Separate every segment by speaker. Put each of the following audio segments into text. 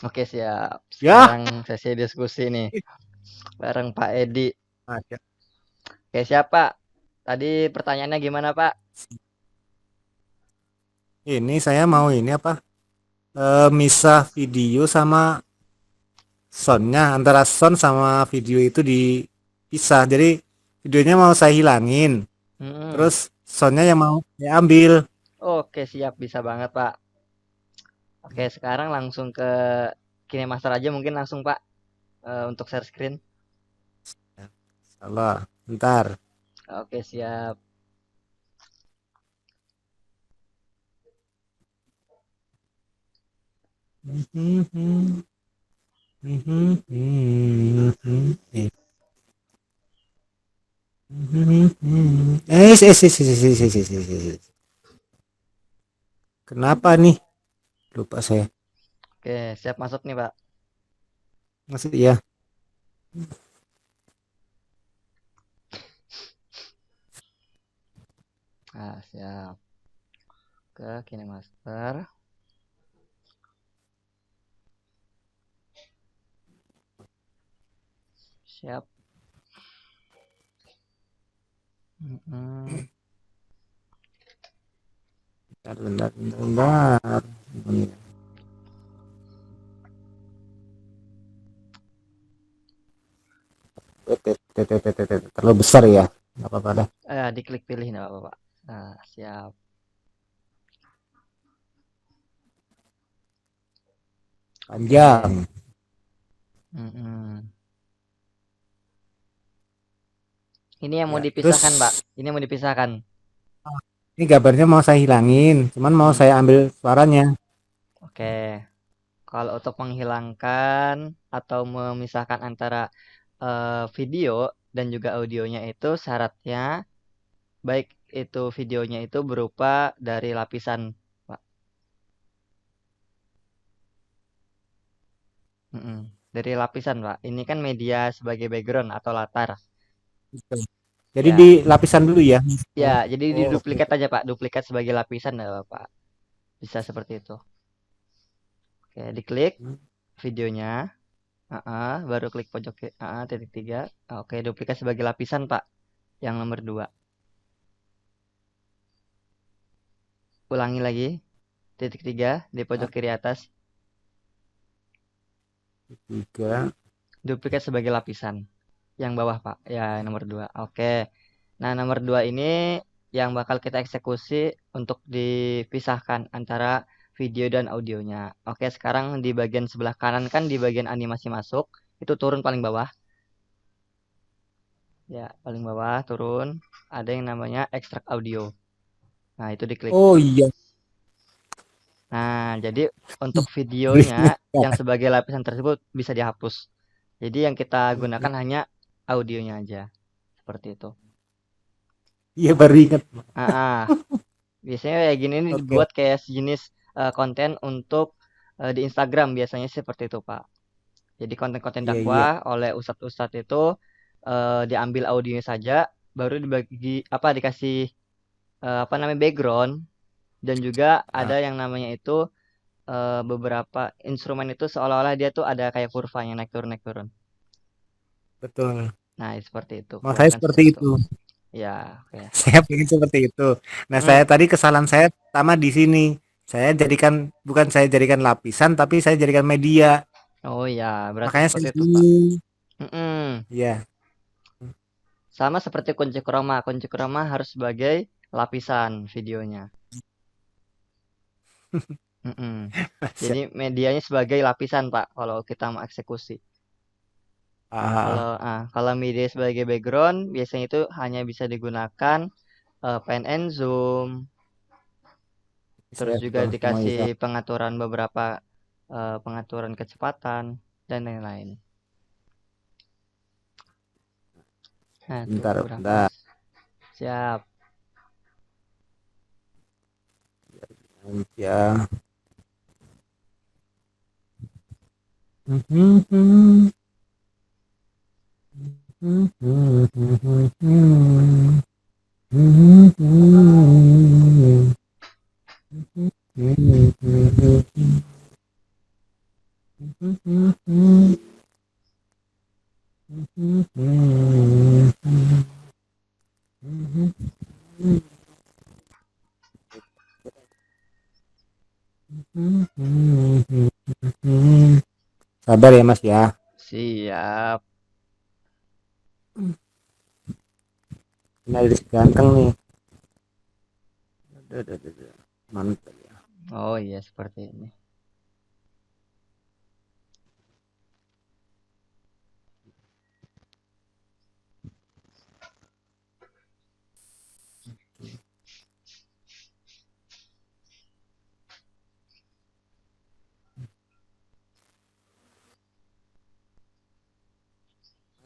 Speaker 1: Oke, siap.
Speaker 2: Ya,
Speaker 1: Sekarang sesi diskusi nih bareng Pak Edi.
Speaker 2: ada.
Speaker 1: Oke, siap Pak. Tadi pertanyaannya gimana Pak?
Speaker 2: Ini saya mau ini apa? Misah video sama soundnya antara sound sama video itu dipisah. Jadi videonya mau saya hilangin,
Speaker 1: Hmm.
Speaker 2: terus soundnya yang mau saya ambil.
Speaker 1: Oke, siap. Bisa banget Pak. Oke, sekarang langsung ke KineMaster aja mungkin langsung Pak, untuk share screen.
Speaker 2: Salah, bentar.
Speaker 1: Oke, siap.
Speaker 2: Kenapa nih? Lupa saya.
Speaker 1: Oke, siap masuk nih Pak.
Speaker 2: Masih ya.
Speaker 1: Nah, siap. Ke KineMaster. Siap. Hmm.
Speaker 2: Bentar. Terlalu besar ya. Nggak apa-apa dah.
Speaker 1: Diklik pilih nggak apa-apa Pak. Nah, siap. Oke.
Speaker 2: Panjang.
Speaker 1: Mm-mm. Ini yang mau
Speaker 2: Ya,
Speaker 1: dipisahkan Pak.
Speaker 2: terus
Speaker 1: Ini mau dipisahkan.
Speaker 2: ini gambarnya mau saya hilangin, cuman mau
Speaker 1: Mm-mm.
Speaker 2: saya ambil suaranya.
Speaker 1: Oke. Kalau untuk menghilangkan atau memisahkan antara video dan juga audionya itu syaratnya baik itu videonya itu berupa dari lapisan, Pak. Mm-mm. Dari lapisan, Pak. Ini kan media sebagai background atau latar.
Speaker 2: Gitu. Jadi di
Speaker 1: Ya,
Speaker 2: lapisan dulu ya.
Speaker 1: ya.
Speaker 2: Oh,
Speaker 1: Jadi
Speaker 2: oh oke.
Speaker 1: diduplikat aja, Pak. Duplikat sebagai lapisan, Pak. Bisa seperti itu. Oke, diklik videonya. Baru klik pojok titik tiga. Oke, duplikat sebagai lapisan, Pak. Yang nomor dua. Ulangi lagi. Titik tiga di pojok kiri atas.
Speaker 2: Tiga.
Speaker 1: Duplikat sebagai lapisan. Yang bawah, Pak. Ya, nomor dua. Oke. Nah, nomor dua ini yang bakal kita eksekusi untuk dipisahkan antara video dan audionya. Oke, sekarang di bagian sebelah kanan kan di bagian animasi masuk. Itu turun paling bawah. Ya, paling bawah turun. Ada yang namanya ekstrak audio. Nah, itu diklik.
Speaker 2: Oh iya.
Speaker 1: Nah, jadi untuk videonya yang sebagai lapisan tersebut bisa dihapus. Jadi yang kita gunakan hanya audionya aja. Seperti itu.
Speaker 2: Iya baru ingat.
Speaker 1: Ah, ah. Biasanya kayak gini ini
Speaker 2: Oke.
Speaker 1: dibuat kayak sejenis konten untuk di Instagram biasanya seperti itu, Pak. Jadi konten-konten
Speaker 2: Iya iya.
Speaker 1: dakwah oleh ustadz-ustadz itu diambil audionya saja, baru dibagi apa dikasih apa namanya background dan juga
Speaker 2: Ah,
Speaker 1: ada yang namanya itu beberapa instrumen itu seolah-olah dia tuh ada kayak kurvanya naik turun.
Speaker 2: betul.
Speaker 1: Nah, seperti itu.
Speaker 2: Mau saya
Speaker 1: Kebanyakan
Speaker 2: seperti
Speaker 1: seperti itu.
Speaker 2: itu.
Speaker 1: Ya, oke.
Speaker 2: Saya pengen seperti itu. Nah, saya
Speaker 1: Mm.
Speaker 2: tadi kesalahan saya pertama di sini. Saya jadikan bukan saya jadikan lapisan tapi saya jadikan media.
Speaker 1: Oh ya, berarti
Speaker 2: Makanya
Speaker 1: seperti
Speaker 2: saya
Speaker 1: itu, Pak.
Speaker 2: bingung.
Speaker 1: Mm-mm.
Speaker 2: Iya.
Speaker 1: Sama seperti kunci kroma. Kunci kroma harus sebagai lapisan videonya. Mm-mm. Jadi medianya sebagai lapisan, Pak, kalau kita mau eksekusi.
Speaker 2: Ah,
Speaker 1: Kalau media sebagai background, biasanya itu hanya bisa digunakan pen and zoom,
Speaker 2: bisa
Speaker 1: terus
Speaker 2: ya,
Speaker 1: juga
Speaker 2: betul semua bisa.
Speaker 1: dikasih pengaturan beberapa pengaturan kecepatan dan lain-lain. Nah, tuh
Speaker 2: Bentar,
Speaker 1: beberapa.
Speaker 2: bentar.
Speaker 1: Siap.
Speaker 2: Ya. Sabar ya Mas ya.
Speaker 1: Siap.
Speaker 2: Ini ada ganteng nih. Mantap.
Speaker 1: Oh iya, seperti ini.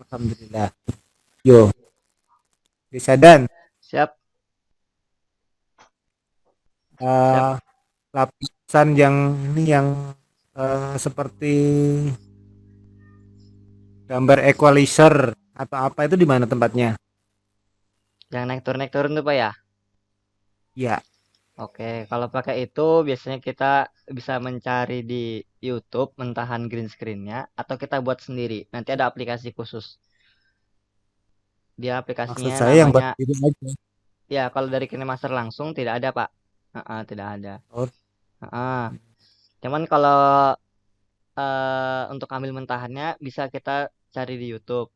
Speaker 2: Alhamdulillah. Yo, Desa Dan,
Speaker 1: Siap, siap.
Speaker 2: eh, lapisan yang ini yang seperti gambar equalizer atau apa itu di mana tempatnya?
Speaker 1: Yang naik turun tuh Pak ya.
Speaker 2: Ya,
Speaker 1: Oke, kalau pakai itu biasanya kita bisa mencari di YouTube mentahan green screen-nya atau kita buat sendiri. Nanti ada aplikasi khusus. Dia
Speaker 2: maksud
Speaker 1: aplikasinya
Speaker 2: saya yang buat
Speaker 1: namanya,
Speaker 2: itu aja.
Speaker 1: ya kalau dari KineMaster langsung tidak ada Pak. Tidak ada.
Speaker 2: Oh,
Speaker 1: Heeh. Cuman kalau untuk ambil mentahannya bisa kita cari di YouTube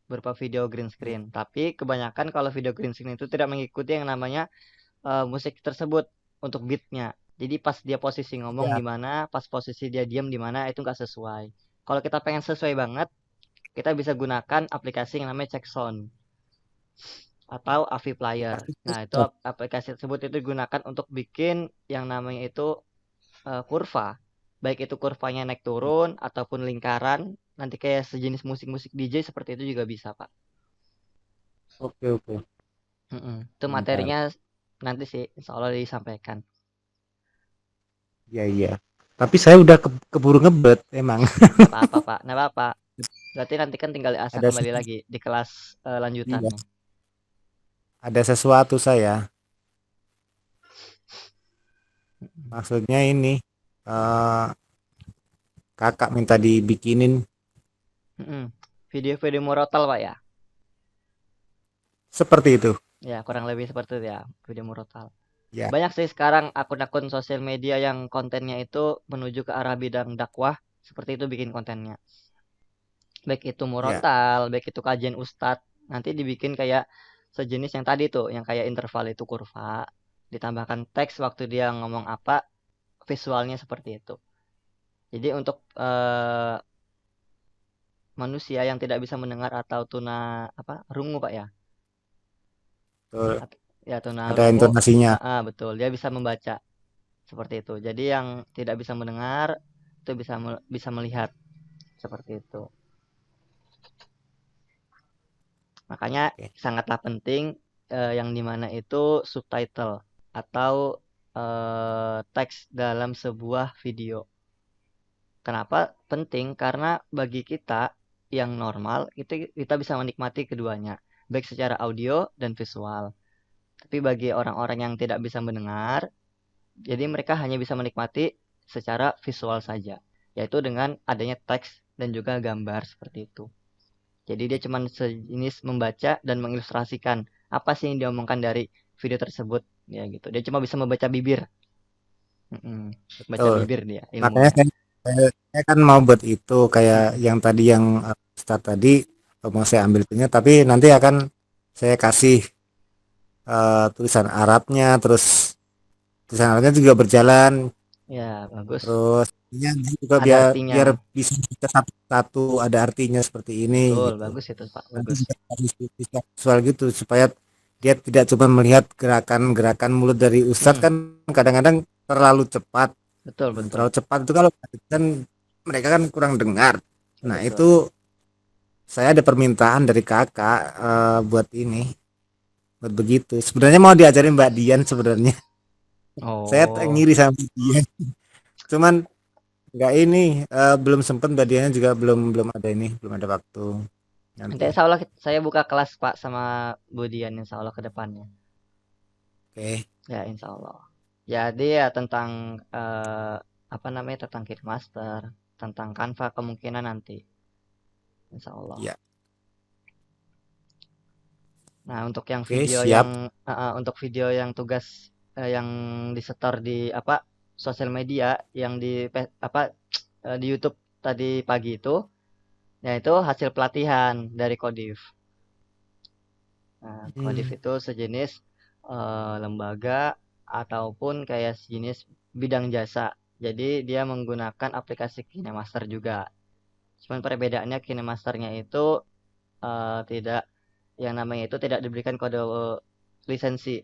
Speaker 1: berupa video green screen. Tapi kebanyakan kalau video green screen itu tidak mengikuti yang namanya musik tersebut untuk beatnya. Jadi pas dia posisi ngomong
Speaker 2: ya.
Speaker 1: di mana, pas posisi dia diam di mana itu nggak sesuai. Kalau kita pengen sesuai banget, kita bisa gunakan aplikasi yang namanya Check Sound atau Avi Player.
Speaker 2: Pasti
Speaker 1: Nah, itu
Speaker 2: cocok.
Speaker 1: aplikasi tersebut itu digunakan untuk bikin yang namanya itu kurva. Baik itu kurvanya naik turun ataupun lingkaran, nanti kayak sejenis musik-musik DJ seperti itu juga bisa, Pak.
Speaker 2: Oke, oke.
Speaker 1: Itu
Speaker 2: Mantap.
Speaker 1: materinya nanti sih insya Allah disampaikan.
Speaker 2: Iya, iya. Tapi saya udah keburu ngebet emang.
Speaker 1: Nggak apa-apa, Pak. Nggak apa-apa. Berarti nanti kan tinggal diasah
Speaker 2: Ada
Speaker 1: kembali lagi di kelas
Speaker 2: iya,
Speaker 1: lanjutannya.
Speaker 2: ada sesuatu saya. Maksudnya ini eh kakak minta dibikinin
Speaker 1: Video-video murotal, Pak ya.
Speaker 2: seperti itu.
Speaker 1: Ya, kurang lebih seperti itu ya, video murotal.
Speaker 2: Ya.
Speaker 1: Banyak sih sekarang akun-akun sosial media yang kontennya itu menuju ke arah bidang dakwah, seperti itu bikin kontennya. Baik itu
Speaker 2: Ya.
Speaker 1: murotal, baik itu kajian ustadz, nanti dibikin kayak sejenis yang tadi tuh, yang kayak interval itu kurva, ditambahkan teks waktu dia ngomong apa, visualnya seperti itu. Jadi untuk manusia yang tidak bisa mendengar atau tuna apa rungu Pak ya.
Speaker 2: Betul.
Speaker 1: Ya tuna
Speaker 2: Ada
Speaker 1: rungu.
Speaker 2: intonasinya.
Speaker 1: Betul, dia bisa membaca seperti itu. Jadi yang tidak bisa mendengar itu bisa melihat seperti itu. Makanya
Speaker 2: Oke.
Speaker 1: sangatlah penting yang dimana itu subtitle atau teks dalam sebuah video. Kenapa penting? Karena bagi kita yang normal itu kita bisa menikmati keduanya, baik secara audio dan visual. Tapi bagi orang-orang yang tidak bisa mendengar, jadi mereka hanya bisa menikmati secara visual saja, yaitu dengan adanya teks dan juga gambar seperti itu. Jadi dia cuma sejenis membaca dan mengilustrasikan apa sih yang diomongkan dari video tersebut, ya gitu. Dia cuma bisa membaca bibir, baca
Speaker 2: Betul.
Speaker 1: bibir dia
Speaker 2: Makanya
Speaker 1: ilmunya.
Speaker 2: saya kan mau buat itu kayak
Speaker 1: Mm-mm.
Speaker 2: yang tadi yang start tadi mau saya ambil punya tapi nanti akan saya kasih tulisan Arabnya terus tulisan Arabnya juga berjalan
Speaker 1: Ya bagus.
Speaker 2: terus ya, juga
Speaker 1: Ada
Speaker 2: biar
Speaker 1: artinya.
Speaker 2: biar bisa kita satu-satu ada artinya seperti ini
Speaker 1: Betul,
Speaker 2: gitu.
Speaker 1: bagus itu Pak,
Speaker 2: Nanti
Speaker 1: bagus.
Speaker 2: juga harus visual gitu supaya dia tidak cuma melihat gerakan-gerakan mulut dari Ustadz
Speaker 1: Mm,
Speaker 2: kan kadang-kadang terlalu cepat.
Speaker 1: betul,
Speaker 2: Nah,
Speaker 1: betul,
Speaker 2: terlalu cepat itu kalau kan mereka kan kurang dengar. Nah, itu
Speaker 1: betul.
Speaker 2: saya ada permintaan dari kakak buat ini, buat begitu. Sebenarnya mau diajarin Mbak Dian sebenarnya. Saya
Speaker 1: Oh,
Speaker 2: ngiri sama Mbak Dian. Cuman nggak ini belum sempet Mbak Diannya juga belum belum ada ini, belum ada waktu
Speaker 1: nanti
Speaker 2: nanti.
Speaker 1: insya Allah saya buka kelas Pak sama Bu Dian insya Allah ke depannya.
Speaker 2: Oke.
Speaker 1: Ya insya Allah. Jadi ya tentang apa namanya tentang Kickmaster. tentang Canva kemungkinan nanti, insya Allah.
Speaker 2: Ya,
Speaker 1: Nah, untuk yang
Speaker 2: oke,
Speaker 1: video
Speaker 2: siap.
Speaker 1: untuk video yang tugas yang disetor di apa sosial media yang di YouTube tadi pagi itu, ya itu hasil pelatihan dari Kodif. Nah, Kodif
Speaker 2: Hmm,
Speaker 1: itu sejenis lembaga ataupun kayak sejenis bidang jasa. Jadi dia menggunakan aplikasi KineMaster juga. Cuman perbedaannya KineMasternya itu tidak yang namanya itu tidak diberikan kode lisensi.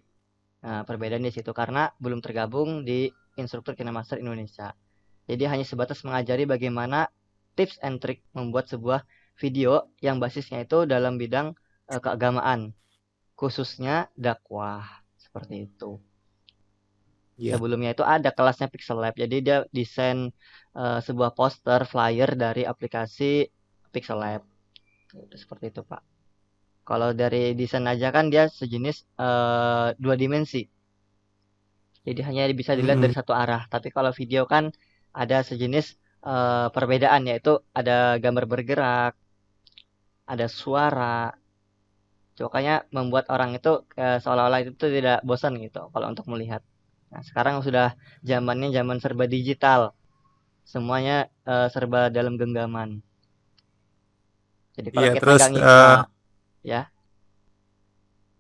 Speaker 1: Nah, perbedaan di situ karena belum tergabung di instruktur KineMaster Indonesia. Jadi hanya sebatas mengajari bagaimana tips and trick membuat sebuah video yang basisnya itu dalam bidang keagamaan, khususnya dakwah. Seperti itu.
Speaker 2: ya.
Speaker 1: Sebelumnya itu ada kelasnya Pixel Lab. Jadi dia desain sebuah poster flyer dari aplikasi Pixel Lab. Itu seperti itu, Pak. Kalau dari desain aja kan dia sejenis dua dimensi. Jadi hanya bisa dilihat dari
Speaker 2: Hmm,
Speaker 1: satu arah. Tapi kalau video kan ada sejenis perbedaan, yaitu ada gambar bergerak, ada suara. Makanya membuat orang itu seolah-olah itu tidak bosan gitu kalau untuk melihat. Nah, sekarang sudah zamannya zaman serba digital. Semuanya serba dalam genggaman. Jadi kalau
Speaker 2: iya,
Speaker 1: kita
Speaker 2: terus
Speaker 1: nggak ya,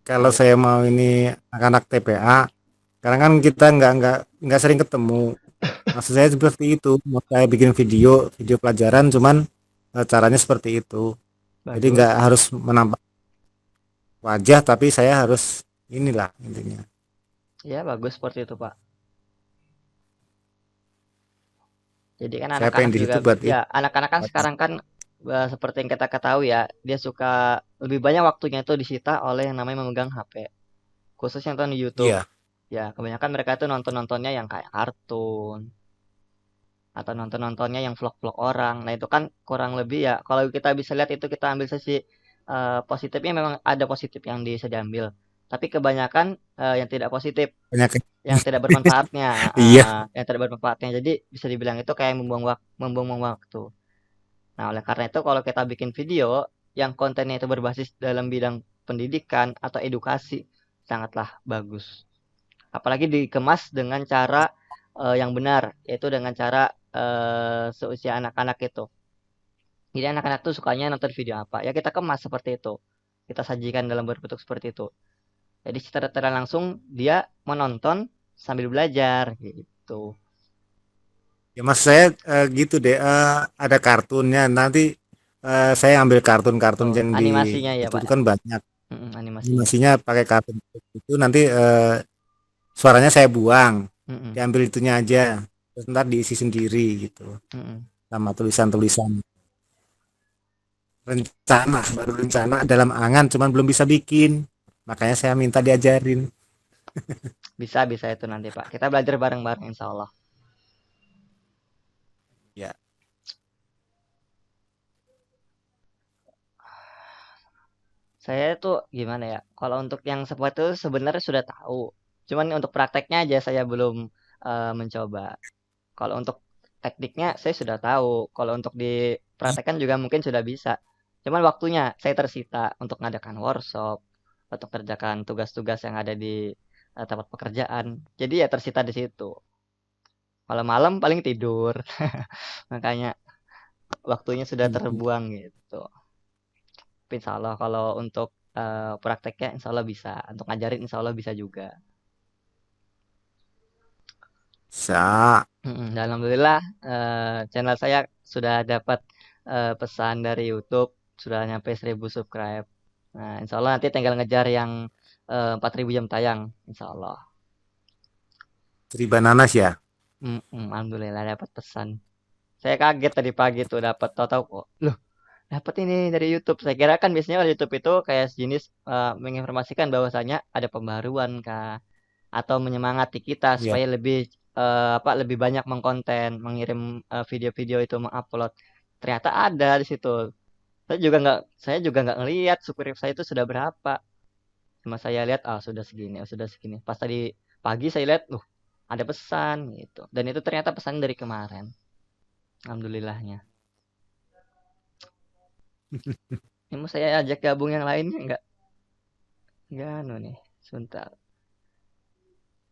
Speaker 2: kalau
Speaker 1: lanjut.
Speaker 2: saya mau ini anak-anak TPA, karena kan kita nggak sering ketemu. Maksud saya seperti itu. Mau saya bikin video video pelajaran, cuman caranya seperti itu. Jadi nggak
Speaker 1: Bagus.
Speaker 2: harus menampak wajah, tapi saya harus inilah intinya.
Speaker 1: Ya, bagus seperti itu, Pak. Jadi kan
Speaker 2: Saya pengen
Speaker 1: anak-anak
Speaker 2: di
Speaker 1: juga
Speaker 2: situ buat
Speaker 1: ya,
Speaker 2: itu.
Speaker 1: anak-anak kan sekarang kan seperti yang kita ketahui ya, dia suka lebih banyak waktunya itu disita oleh yang namanya memegang HP. Khususnya nonton di YouTube.
Speaker 2: Iya,
Speaker 1: Ya, kebanyakan mereka itu nonton-nontonnya yang kayak kartun atau nonton-nontonnya yang vlog-vlog orang. Nah, itu kan kurang lebih ya, kalau kita bisa lihat itu kita ambil sisi positifnya memang ada positif yang bisa diambil. Tapi kebanyakan yang tidak positif,
Speaker 2: banyak.
Speaker 1: yang tidak bermanfaatnya,
Speaker 2: Iya,
Speaker 1: yang tidak bermanfaatnya. Jadi bisa dibilang itu kayak membuang waktu. Nah, oleh karena itu kalau kita bikin video yang kontennya itu berbasis dalam bidang pendidikan atau edukasi, sangatlah bagus. Apalagi dikemas dengan cara yang benar, yaitu dengan cara seusia anak-anak itu. Jadi anak-anak tuh sukanya nonton video apa? Ya kita kemas seperti itu. Kita sajikan dalam bentuk seperti itu. Jadi secara langsung dia menonton sambil belajar gitu.
Speaker 2: ya mas saya gitu deh. Ada kartunnya. Nanti saya ambil kartun-kartun
Speaker 1: Oh,
Speaker 2: yang di
Speaker 1: animasinya ya,
Speaker 2: itu
Speaker 1: Pak
Speaker 2: tuh
Speaker 1: ya.
Speaker 2: kan banyak.
Speaker 1: Animasinya.
Speaker 2: Animasinya pakai kartun itu nanti suaranya saya buang,
Speaker 1: Mm-mm,
Speaker 2: diambil itunya aja. Terus ntar diisi sendiri gitu.
Speaker 1: mm-mm.
Speaker 2: Sama tulisan-tulisan. Rencana, baru rencana dalam angan, cuman belum bisa bikin. Makanya saya minta diajarin.
Speaker 1: Bisa bisa itu nanti, Pak. Kita belajar bareng-bareng insya Allah.
Speaker 2: Ya,
Speaker 1: Saya tuh gimana ya? Kalau untuk yang seperti itu sebenarnya sudah tahu. Cuman untuk prakteknya aja saya belum mencoba. Kalau untuk tekniknya saya sudah tahu. Kalau untuk dipraktekkan juga mungkin sudah bisa. Cuman waktunya saya tersita untuk mengadakan workshop, untuk kerjakan tugas-tugas yang ada di tempat pekerjaan. Jadi ya tersita di situ. Malam-malam paling tidur. Makanya waktunya sudah terbuang gitu. Tapi insya Allah kalau untuk prakteknya insya Allah bisa. Untuk ngajarin insya Allah bisa juga.
Speaker 2: bisa.
Speaker 1: Dan alhamdulillah channel saya sudah dapat pesan dari YouTube. Sudah nyampe 1000 subscribe. Nah, insya Allah nanti tinggal ngejar yang 4000 jam tayang. Insya Allah.
Speaker 2: Seriban nanas ya.
Speaker 1: Alhamdulillah dapat pesan. Saya kaget tadi pagi tuh dapat tahu-tahu kok. Loh, dapat ini dari YouTube. Saya kira kan biasanya kalau YouTube itu kayak sejenis menginformasikan bahwasanya ada pembaruan kah atau menyemangati kita
Speaker 2: Ya.
Speaker 1: supaya lebih lebih banyak mengkonten, mengirim video-video itu mengupload. Ternyata ada di situ. Saya juga nggak ngelihat subscribe saya itu sudah berapa. Cuma saya lihat sudah segini, sudah segini. Pas tadi pagi saya lihat, ada pesan gitu. Dan itu ternyata pesan dari kemarin. Alhamdulillahnya. Ini mau saya ajak gabung yang lainnya enggak anu nih. Sebentar.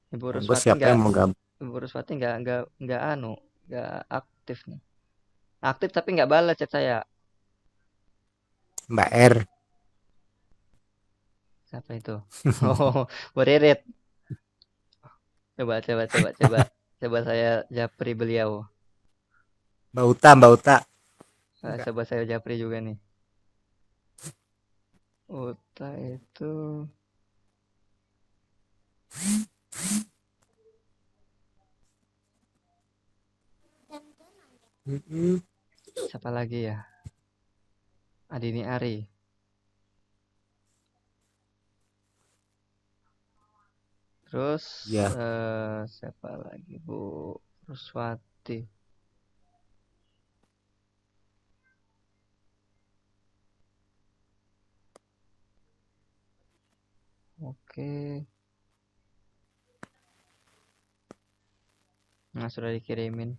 Speaker 1: Ibu
Speaker 2: Bos
Speaker 1: Ruswati
Speaker 2: siapa
Speaker 1: enggak
Speaker 2: yang mau gabung?
Speaker 1: Ibu Ruswati enggak anu, enggak aktif nih. Aktif tapi enggak balas chat saya.
Speaker 2: Mbak R.
Speaker 1: Siapa itu? Oh, Bu Ririt. Coba saya japri beliau.
Speaker 2: Mbak Uta, Mbak Uta. Enggak.
Speaker 1: Coba saya japri juga nih. Uta itu siapa lagi ya? Adini Ari. Terus
Speaker 2: Ya.
Speaker 1: siapa lagi Bu Ruswati. Oke. Nah, sudah dikirimin.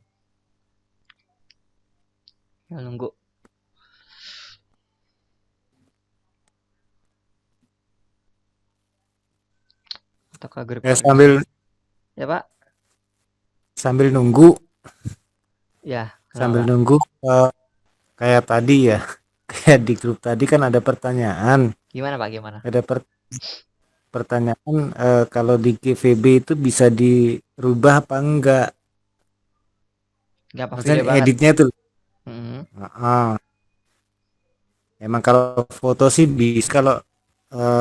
Speaker 1: Ya, nunggu. Atau ke grup
Speaker 2: Ya
Speaker 1: organisasi.
Speaker 2: sambil
Speaker 1: Ya, Pak?
Speaker 2: sambil nunggu,
Speaker 1: Ya, kenapa,
Speaker 2: sambil
Speaker 1: Pak?
Speaker 2: nunggu kayak tadi ya. Kayak di grup tadi kan ada pertanyaan.
Speaker 1: Gimana, Pak? Gimana?
Speaker 2: Ada pertanyaan kalau di GVB itu bisa dirubah apa enggak?
Speaker 1: Gampang
Speaker 2: Maksudnya
Speaker 1: video banget.
Speaker 2: editnya tuh.
Speaker 1: Mm-mm.
Speaker 2: Heeh. Emang kalau foto sih bisa, kalau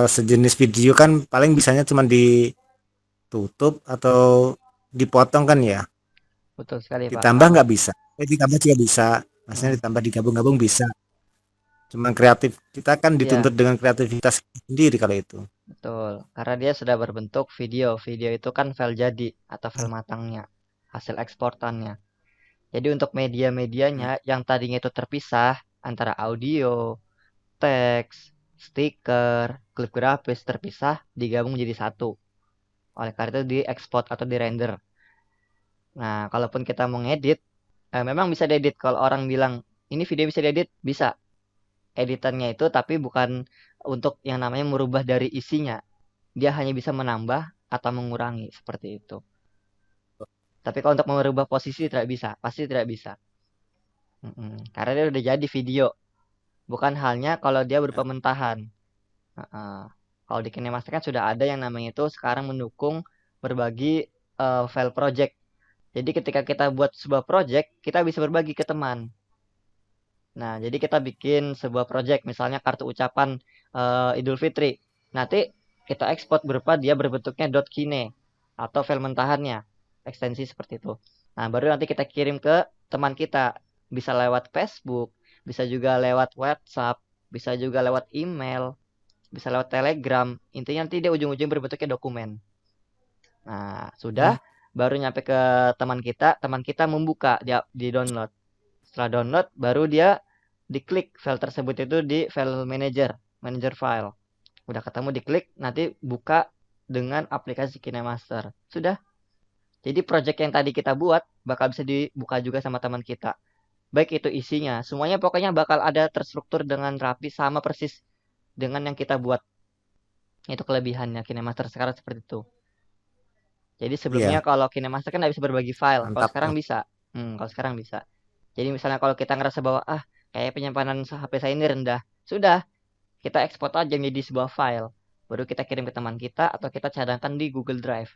Speaker 2: sejenis video kan paling bisanya cuma ditutup atau dipotong kan ya.
Speaker 1: Betul sekali, Pak.
Speaker 2: Ditambah nggak bisa. Ditambah juga bisa. Maksudnya
Speaker 1: Mm,
Speaker 2: ditambah digabung-gabung bisa. Cuma kreatif, kita kan
Speaker 1: iya,
Speaker 2: dituntut dengan kreativitas sendiri kalau itu.
Speaker 1: betul. Karena dia sudah berbentuk video. Video itu kan file jadi atau file matangnya, hasil eksportannya. Jadi untuk media-medianya yang tadinya itu terpisah antara audio, teks, stiker, klip grafis terpisah digabung jadi satu. Oleh karena itu diekspor atau dirender. Nah, kalaupun kita mau ngedit, memang bisa diedit. Kalau orang bilang ini video bisa diedit, bisa. Editannya itu tapi bukan untuk yang namanya merubah dari isinya. Dia hanya bisa menambah atau mengurangi seperti itu. Tapi kalau untuk merubah posisi tidak bisa, pasti tidak bisa. Karena dia udah jadi video, bukan halnya kalau dia berupa mentahan. Heeh. Kalau di KineMaster kan sudah ada yang namanya itu sekarang mendukung berbagi file project. Jadi ketika kita buat sebuah project, kita bisa berbagi ke teman. Nah, jadi kita bikin sebuah project, misalnya kartu ucapan Idul Fitri. Nanti kita ekspor berupa dia berbentuknya .kine atau file mentahannya, ekstensi seperti itu. Nah, baru nanti kita kirim ke teman kita. Bisa lewat Facebook, bisa juga lewat WhatsApp, bisa juga lewat email, bisa lewat Telegram. Intinya nanti dia ujung-ujung berbentuknya dokumen. Nah, sudah baru nyampe ke teman kita membuka, dia di download. Setelah download, baru dia diklik file tersebut itu di file manager file. Udah ketemu, diklik, nanti buka dengan aplikasi KineMaster. Sudah. Jadi project yang tadi kita buat bakal bisa dibuka juga sama teman kita. Baik itu isinya, semuanya pokoknya bakal ada terstruktur dengan rapi sama persis dengan yang kita buat. Itu kelebihannya KineMaster sekarang seperti itu. Jadi sebelumnya
Speaker 2: Iya,
Speaker 1: kalau KineMaster kan nggak bisa berbagi file. Kalau
Speaker 2: mantap
Speaker 1: sekarang
Speaker 2: tuh.
Speaker 1: bisa. Kalau sekarang bisa. Jadi misalnya kalau kita ngerasa bahwa kayak penyimpanan HP saya ini rendah, sudah kita ekspor aja menjadi sebuah file. Baru kita kirim ke teman kita atau kita cadangkan di Google Drive.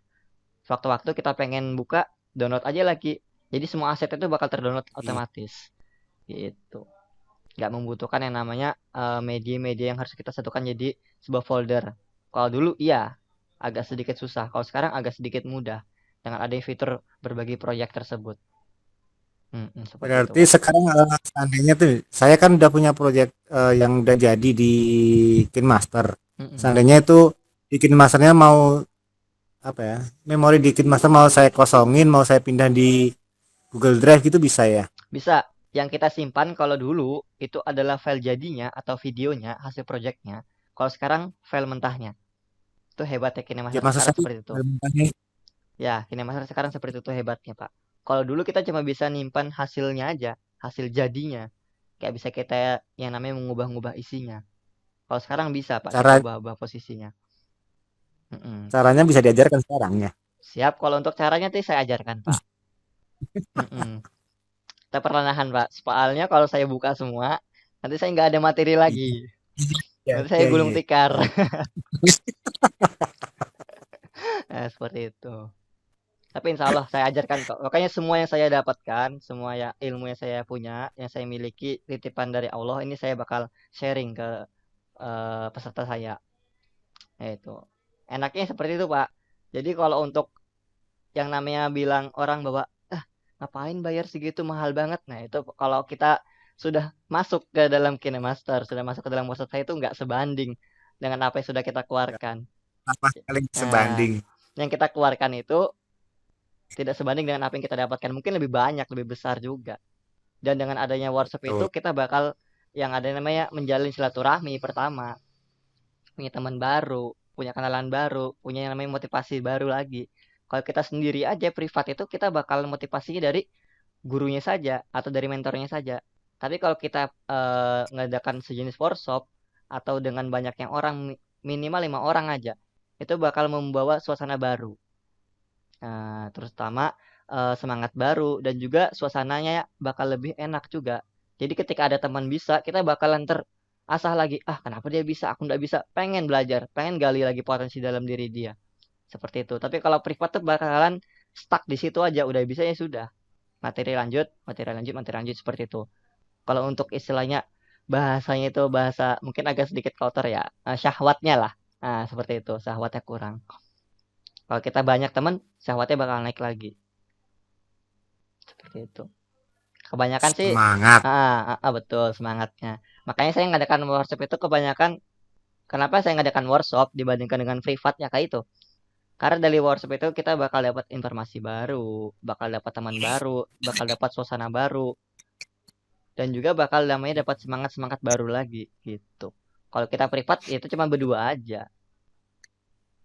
Speaker 1: Sewaktu-waktu kita pengen buka, download aja lagi. Jadi semua aset itu bakal terdownload
Speaker 2: Iya.
Speaker 1: otomatis. Gitu. Nggak membutuhkan yang namanya media-media yang harus kita satukan jadi sebuah folder. Kalau dulu iya, agak sedikit susah. Kalau sekarang agak sedikit mudah dengan adanya fitur berbagi proyek tersebut. Seperti itu,
Speaker 2: Berarti
Speaker 1: Pak.
Speaker 2: sekarang seandainya tuh, saya kan udah punya proyek yang udah jadi di KineMaster.
Speaker 1: Mm-mm.
Speaker 2: Seandainya itu di KineMasternya mau apa ya, memori di KineMaster mau saya kosongin, mau saya pindah di Google Drive gitu bisa ya?
Speaker 1: Bisa. Yang kita simpan kalau dulu itu adalah file jadinya atau videonya, hasil proyeknya. Kalau sekarang file mentahnya. Itu hebatnya
Speaker 2: Ya
Speaker 1: KineMaster
Speaker 2: maksud
Speaker 1: sekarang
Speaker 2: saya
Speaker 1: seperti itu.
Speaker 2: mentahnya.
Speaker 1: Ya, KineMaster sekarang seperti itu hebatnya, Pak. Kalau dulu kita cuma bisa nyimpan hasilnya aja. hasil jadinya. Kayak bisa kita yang namanya mengubah-ubah isinya. Kalau sekarang bisa Pak kita
Speaker 2: Cara
Speaker 1: ubah-ubah posisinya. Mm-mm.
Speaker 2: caranya bisa diajarkan sekarang ya.
Speaker 1: Siap, kalau untuk caranya sih saya ajarkan Pak. Mm-mm. Kita perlahan Pak. Soalnya kalau saya buka semua, nanti saya nggak ada materi lagi.
Speaker 2: Iya,
Speaker 1: Nanti saya
Speaker 2: iya,
Speaker 1: gulung
Speaker 2: iya.
Speaker 1: tikar.
Speaker 2: Oh,
Speaker 1: Nah, seperti itu. Tapi insya Allah saya ajarkan kok. Makanya semua yang saya dapatkan, semua ya ilmu yang saya punya, yang saya miliki, titipan dari Allah, ini saya bakal sharing ke peserta saya. Nah, itu. Enaknya seperti itu, Pak. Jadi kalau untuk yang namanya bilang orang bahwa, ah ngapain bayar segitu mahal banget. Nah, itu kalau kita sudah masuk ke dalam KineMaster, sudah masuk ke dalam workshop saya itu nggak sebanding dengan apa yang sudah kita
Speaker 2: ya.
Speaker 1: keluarkan.
Speaker 2: Sama sekali
Speaker 1: Nah,
Speaker 2: sebanding.
Speaker 1: yang kita keluarkan itu tidak sebanding dengan apa yang kita dapatkan. Mungkin lebih banyak, lebih besar juga. Dan dengan adanya workshop itu
Speaker 2: Betul.
Speaker 1: kita bakal yang ada namanya menjalin silaturahmi pertama, punya teman baru, punya kenalan baru, punya yang namanya motivasi baru lagi. Kalau kita sendiri aja privat itu kita bakal motivasinya dari gurunya saja atau dari mentornya saja. Tapi kalau kita ngadakan sejenis workshop atau dengan banyak yang orang minimal 5 orang aja, itu bakal membawa suasana baru. Terutama, semangat baru dan juga suasananya bakal lebih enak juga. Jadi ketika ada teman bisa, kita bakalan terasah lagi, "Ah, kenapa dia bisa, aku nggak bisa?" Pengen belajar, pengen gali lagi potensi dalam diri dia, seperti itu. Tapi kalau privat tuh bakalan stuck di situ aja, udah bisa ya sudah, materi lanjut, materi lanjut, materi lanjut, seperti itu. Kalau untuk istilahnya bahasanya itu bahasa mungkin agak sedikit kotor ya, syahwatnya lah. Nah, seperti itu, syahwatnya kurang. Kalau kita banyak teman, syahwatnya bakal naik lagi. Seperti itu. Kebanyakan sih
Speaker 2: Semangat.
Speaker 1: betul semangatnya. Makanya saya ngadakan workshop itu kebanyakan kenapa saya ngadakan workshop dibandingkan dengan privat ya kayak itu. Karena dari workshop itu kita bakal dapat informasi baru, bakal dapat teman baru, bakal dapat suasana baru, dan juga bakal namanya dapat semangat-semangat baru lagi gitu. Kalau kita privat ya itu cuma berdua aja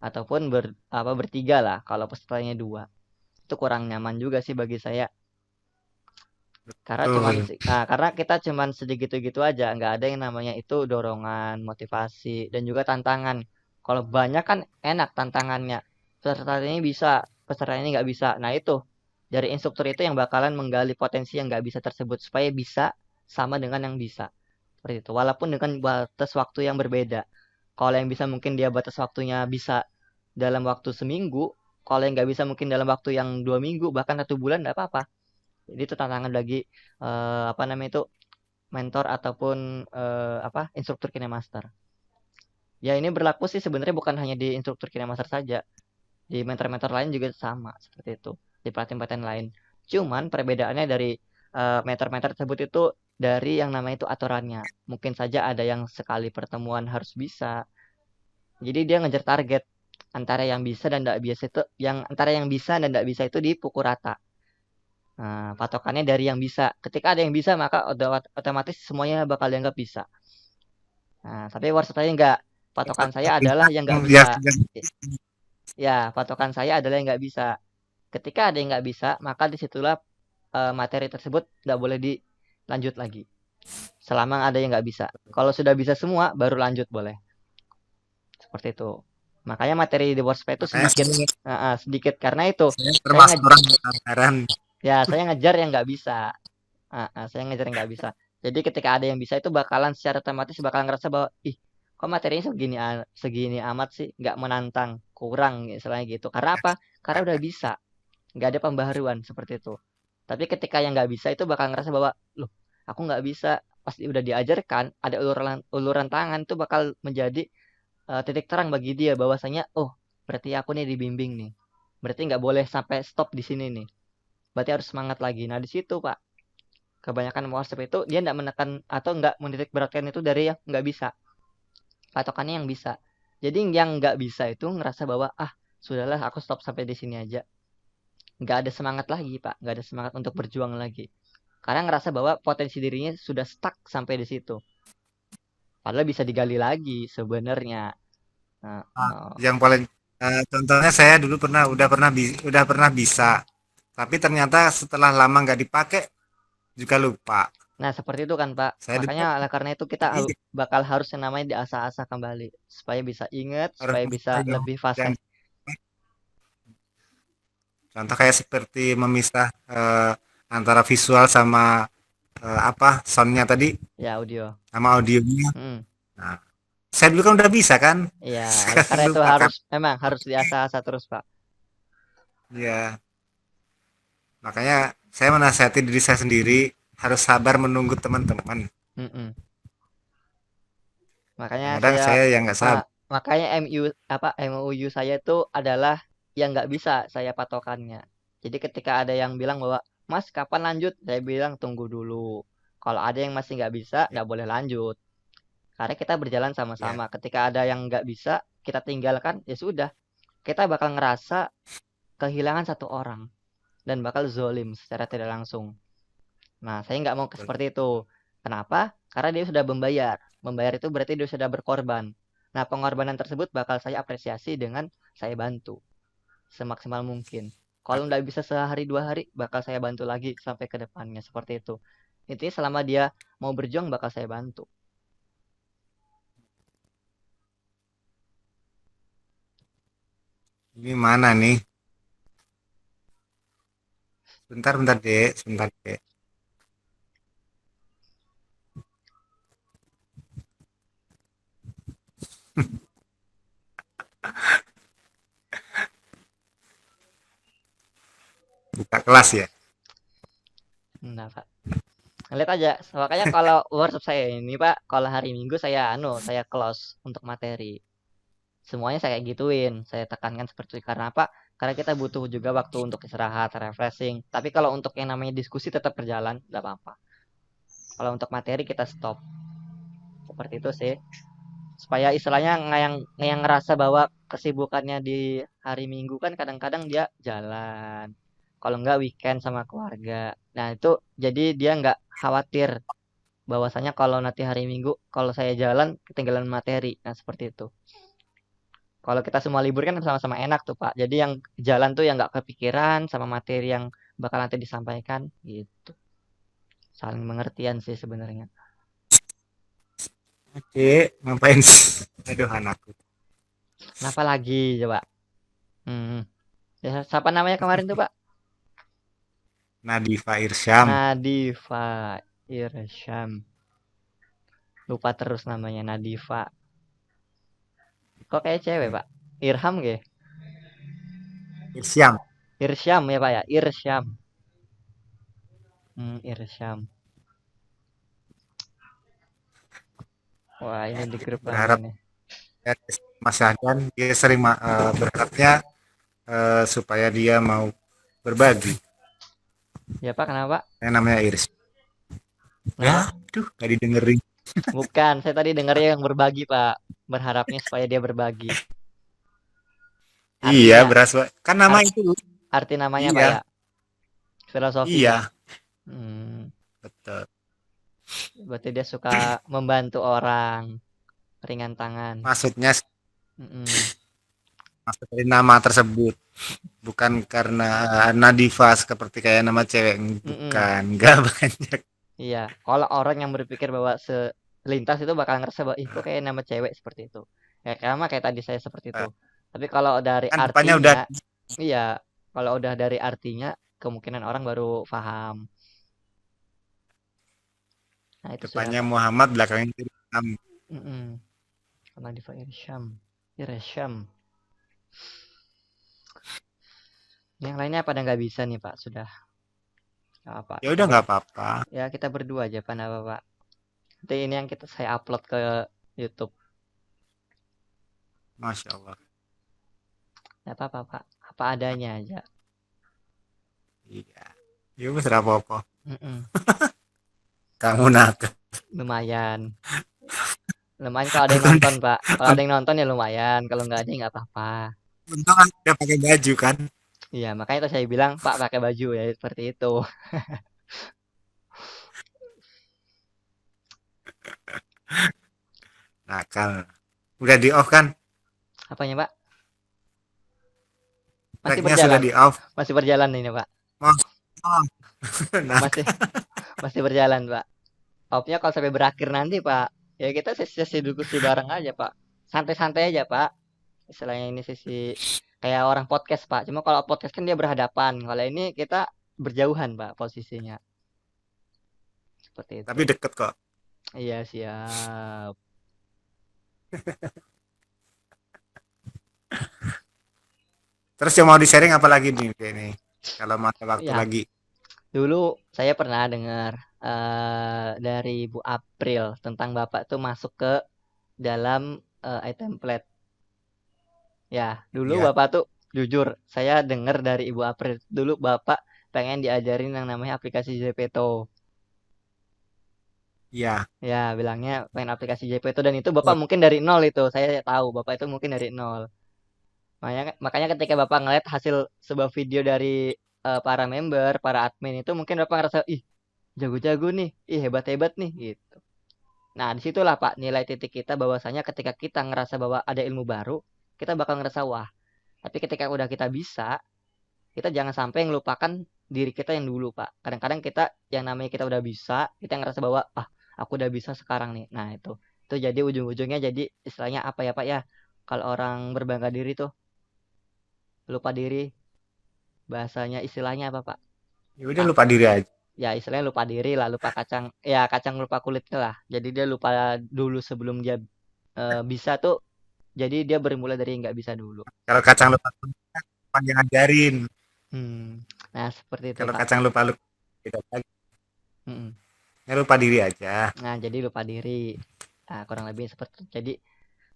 Speaker 1: ataupun bertiga lah kalau pesertanya dua. Itu kurang nyaman juga sih bagi saya.
Speaker 2: Betul.
Speaker 1: Karena kita cuman segitu-gitu aja, nggak ada yang namanya itu dorongan, motivasi, dan juga tantangan. Kalau banyak kan enak tantangannya. Peserta ini bisa, peserta ini nggak bisa. Nah itu dari instruktur itu yang bakalan menggali potensi yang nggak bisa tersebut supaya bisa sama dengan yang bisa. Seperti itu. Walaupun dengan batas waktu yang berbeda. Kalau yang bisa mungkin dia batas waktunya bisa dalam waktu seminggu. Kalau yang nggak bisa mungkin dalam waktu yang 2 minggu bahkan 1 bulan nggak apa-apa. Jadi itu tantangan bagi apa namanya itu mentor ataupun instruktur KineMaster. Ya ini berlaku sih sebenarnya bukan hanya di instruktur KineMaster saja, di mentor-mentor lain juga sama seperti itu, di pelatihan-pelatihan lain. Cuman perbedaannya dari mentor-mentor tersebut itu dari yang namanya itu aturannya. Mungkin saja ada yang sekali pertemuan harus bisa. Jadi dia ngejar target antara yang bisa dan tidak bisa itu, yang antara yang bisa dan tidak bisa itu dipukul rata. Nah, patokannya dari yang bisa. Ketika ada yang bisa, maka otomatis semuanya bakal dianggap bisa. Nah, tapi worst saya enggak. Patokan saya adalah yang nggak
Speaker 2: Ya,
Speaker 1: bisa. Ya, patokan saya adalah yang nggak bisa. Ketika ada yang nggak bisa, maka disitulah materi tersebut nggak boleh dilanjut lagi. Selama ada yang nggak bisa. Kalau sudah bisa semua, baru lanjut boleh. Seperti itu. Makanya materi di WordSpace itu
Speaker 2: makanya
Speaker 1: sedikit karena itu
Speaker 2: saya
Speaker 1: saya
Speaker 2: termasuk orang heran.
Speaker 1: saya ngejar yang nggak bisa. Saya ngejar yang nggak bisa. Jadi ketika ada yang bisa itu bakalan secara otomatis bakal ngerasa bahwa ih kok materinya segini segini amat sih nggak menantang kurang istilahnya gitu. Karena apa? Karena udah bisa nggak ada pembaharuan seperti itu. Tapi ketika yang nggak bisa itu bakal ngerasa bahwa loh aku nggak bisa pasti udah diajarkan ada uluran uluran tangan itu bakal menjadi titik terang bagi dia bahwasanya oh berarti aku nih dibimbing nih. Berarti nggak boleh sampai stop di sini nih. Berarti harus semangat lagi. Nah di situ Pak kebanyakan WhatsApp itu dia nggak menekan atau nggak menitik beratkan itu dari yang nggak bisa patokannya yang bisa jadi yang nggak bisa itu ngerasa bahwa sudahlah aku stop sampai di sini aja nggak ada semangat lagi Pak nggak ada semangat untuk berjuang lagi karena ngerasa bahwa potensi dirinya sudah stuck sampai di situ padahal bisa digali lagi sebenarnya nah,
Speaker 2: Nah, yang paling contohnya saya dulu udah pernah bisa, tapi ternyata setelah lama nggak dipakai juga lupa.
Speaker 1: Nah, seperti itu kan, Pak.
Speaker 2: Saya dulu
Speaker 1: Makanya oleh karena itu kita
Speaker 2: iya,
Speaker 1: bakal harus yang namanya diasah-asah kembali supaya bisa ingat,
Speaker 2: harus
Speaker 1: supaya bisa
Speaker 2: mengayomi
Speaker 1: lebih
Speaker 2: yang
Speaker 1: fasih.
Speaker 2: contoh kayak seperti memisah antara visual sama apa soundnya tadi
Speaker 1: Ya, audio.
Speaker 2: sama audionya.
Speaker 1: Mm.
Speaker 2: Nah, saya dulu kan udah bisa kan,
Speaker 1: Iya, oleh
Speaker 2: sekarang
Speaker 1: karena itu
Speaker 2: lupa kan.
Speaker 1: harus memang harus diasah-asah terus, Pak.
Speaker 2: Ya, makanya saya menasihati diri saya sendiri harus sabar menunggu teman-teman.
Speaker 1: Mm-mm. Makanya
Speaker 2: Kadang-kadang
Speaker 1: saya
Speaker 2: saya yang nggak sabar.
Speaker 1: makanya MOU saya itu adalah yang nggak bisa saya patokannya. Jadi ketika ada yang bilang bahwa Mas kapan lanjut, saya bilang tunggu dulu. Kalau ada yang masih nggak bisa,
Speaker 2: Ya,
Speaker 1: nggak boleh lanjut. Karena kita berjalan
Speaker 2: ya,
Speaker 1: sama-sama. Ketika ada yang nggak bisa, kita tinggalkan, ya sudah. Kita bakal ngerasa kehilangan satu orang dan bakal zolim secara tidak langsung. Nah, saya nggak mau
Speaker 2: betul.
Speaker 1: seperti itu. Kenapa? Karena dia sudah membayar. Membayar itu berarti dia sudah berkorban. Nah, pengorbanan tersebut bakal saya apresiasi dengan saya bantu semaksimal mungkin. Kalau nggak bisa sehari dua hari, bakal saya bantu lagi sampai ke depannya seperti itu. Intinya selama dia mau berjuang, bakal saya bantu.
Speaker 2: Ini mana nih? Bentar, bentar dek, sebentar dek. Buka kelas ya.
Speaker 1: Nah, Pak. Lihat aja. Makanya kalau workshop saya ini, Pak, kalau hari Minggu saya close untuk materi. Semuanya saya kayak gituin, saya tekankan seperti itu. Karena apa? Karena kita butuh juga waktu untuk istirahat, refreshing. Tapi kalau untuk yang namanya diskusi tetap berjalan, nggak apa-apa. Kalau untuk materi kita stop. Seperti itu sih. Supaya istilahnya yang ngerasa bahwa kesibukannya di hari Minggu kan kadang-kadang dia jalan. Kalau nggak weekend sama keluarga. Nah itu jadi dia nggak khawatir bahwasanya kalau nanti hari Minggu kalau saya jalan ketinggalan materi. Nah seperti itu. Kalau kita semua libur kan sama-sama enak tuh Pak. Jadi yang jalan tuh yang nggak kepikiran sama materi yang bakal nanti disampaikan gitu. Saling pengertian sih sebenarnya.
Speaker 2: Dek, ngapain sih? Aduh anakku.
Speaker 1: Kenapa lagi coba? Hmm. Ya, siapa namanya kemarin tuh Pak?
Speaker 2: Nadifa Irsyam.
Speaker 1: Nadifa Irsyam. Lupa terus namanya Nadifa. Kok kayak cewek Pak? Irham gak?
Speaker 2: Irsyam.
Speaker 1: Irsyam ya Pak ya? Irsyam. Irsyam. Wah ini di grup lagi
Speaker 2: Berharap
Speaker 1: nih.
Speaker 2: ya, Mas Ahdan dia sering berharapnya supaya dia mau berbagi.
Speaker 1: Ya Pak kenapa?
Speaker 2: Yang namanya Iris. Ya,
Speaker 1: Kenapa?
Speaker 2: aduh, gak didengerin.
Speaker 1: Bukan, saya tadi dengarnya yang berbagi, Pak. Berharapnya supaya dia berbagi.
Speaker 2: Iya,
Speaker 1: Artinya,
Speaker 2: berasa. Kan nama
Speaker 1: art,
Speaker 2: itu.
Speaker 1: arti namanya Pak ya,
Speaker 2: Iya,
Speaker 1: filosofinya.
Speaker 2: iya,
Speaker 1: Hmm,
Speaker 2: betul.
Speaker 1: berarti dia suka membantu orang, ringan tangan.
Speaker 2: Maksudnya
Speaker 1: Mm-mm,
Speaker 2: maksud dari nama tersebut bukan karena Nadifa seperti kayak nama cewek,
Speaker 1: mm-mm.
Speaker 2: bukan, nggak banyak.
Speaker 1: Iya, kalau orang yang berpikir bahwa selintas itu bakal ngerasa bahwa, ih kok kayak nama cewek seperti itu. Ya, sama kayak tadi saya seperti itu. Tapi kalau dari
Speaker 2: Kan depannya
Speaker 1: artinya,
Speaker 2: udah
Speaker 1: iya, kalau udah dari artinya, kemungkinan orang baru paham. Nah, itu sudah,
Speaker 2: depannya
Speaker 1: Pak.
Speaker 2: Muhammad, belakangnya Ilham.
Speaker 1: Mm-mm. Karena di Irsyam. Irsyam. Yang lainnya pada nggak bisa nih Pak, sudah. Nggak apa,
Speaker 2: Ya udah nggak apa-apa.
Speaker 1: ya kita berdua aja Pak, apa Pak. Nanti ini yang saya upload ke YouTube.
Speaker 2: Masya Allah.
Speaker 1: Nggak apa-apa Pak, apa adanya aja.
Speaker 2: Iya. Ya wis ra apa-apa.
Speaker 1: Mm-mm.
Speaker 2: Kamu nakal.
Speaker 1: Lumayan. Lumayan kalau ada yang nonton Pak. Kalau ada yang nonton ya lumayan. Kalau nggak ada ya nggak apa-apa.
Speaker 2: Untung aku udah pakai baju kan.
Speaker 1: Iya, makanya itu saya bilang Pak pakai baju ya seperti itu.
Speaker 2: Nakal. Udah di off kan?
Speaker 1: Apanya Pak? Masih
Speaker 2: Tagnya sudah
Speaker 1: berjalan.
Speaker 2: di off.
Speaker 1: Masih berjalan ini Pak.
Speaker 2: Mau. Oh.
Speaker 1: Masih
Speaker 2: Nakal.
Speaker 1: Masih berjalan, Pak. Opnya kalau sampai berakhir nanti, Pak, ya kita sesi-sesi diskusi bareng aja, Pak. Santai-santai aja, Pak. Istilahnya ini sesi kayak orang podcast, Pak. Cuma kalau podcast kan dia berhadapan. Kalau ini kita berjauhan, Pak, posisinya. Seperti
Speaker 2: Tapi
Speaker 1: itu.
Speaker 2: deket kok.
Speaker 1: Iya, siap.
Speaker 2: Terus yang mau di-sharing apa lagi nih ini? Kalau mau ada waktu
Speaker 1: Ya,
Speaker 2: lagi.
Speaker 1: dulu saya pernah dengar dari Bu April tentang Bapak tuh masuk ke dalam iTemplate. Ya, dulu
Speaker 2: Ya,
Speaker 1: Bapak tuh jujur, saya dengar dari Ibu April dulu Bapak pengen diajarin yang namanya aplikasi Zepeto.
Speaker 2: ya.
Speaker 1: Ya, bilangnya pengen aplikasi Zepeto dan itu Bapak
Speaker 2: Betul.
Speaker 1: mungkin dari nol itu. Saya tahu Bapak itu mungkin dari nol. Makanya ketika Bapak ngeliat hasil sebuah video dari para member, para admin itu mungkin Bapak ngerasa, ih, jago-jago nih, ih, hebat-hebat nih gitu. Nah, disitulah Pak nilai titik kita bahwasanya ketika kita ngerasa bahwa ada ilmu baru, kita bakal ngerasa wah. Tapi ketika udah kita bisa, kita jangan sampai ngelupakan diri kita yang dulu, Pak. Kadang-kadang kita yang namanya kita udah bisa, kita ngerasa bahwa ah, aku udah bisa sekarang nih. Nah, itu jadi ujung-ujungnya jadi istilahnya apa ya, Pak ya? Kalau orang berbangga diri tuh lupa diri, bahasanya istilahnya apa, Pak?
Speaker 2: Ya udah
Speaker 1: Ah,
Speaker 2: lupa diri aja.
Speaker 1: ya istilahnya lupa diri lah, lupa kacang, ya kacang lupa kulitnya lah. Jadi dia lupa dulu sebelum dia bisa tuh, jadi dia bermula dari nggak bisa dulu.
Speaker 2: Kalau kacang lupa panjang ajarin.
Speaker 1: Hmm. Nah, seperti itu,
Speaker 2: Kalau
Speaker 1: Pak.
Speaker 2: kacang lupa lupa beda lagi.
Speaker 1: Mm-mm.
Speaker 2: Ya lupa diri aja.
Speaker 1: Nah, jadi lupa diri. Nah, kurang lebih seperti itu. Jadi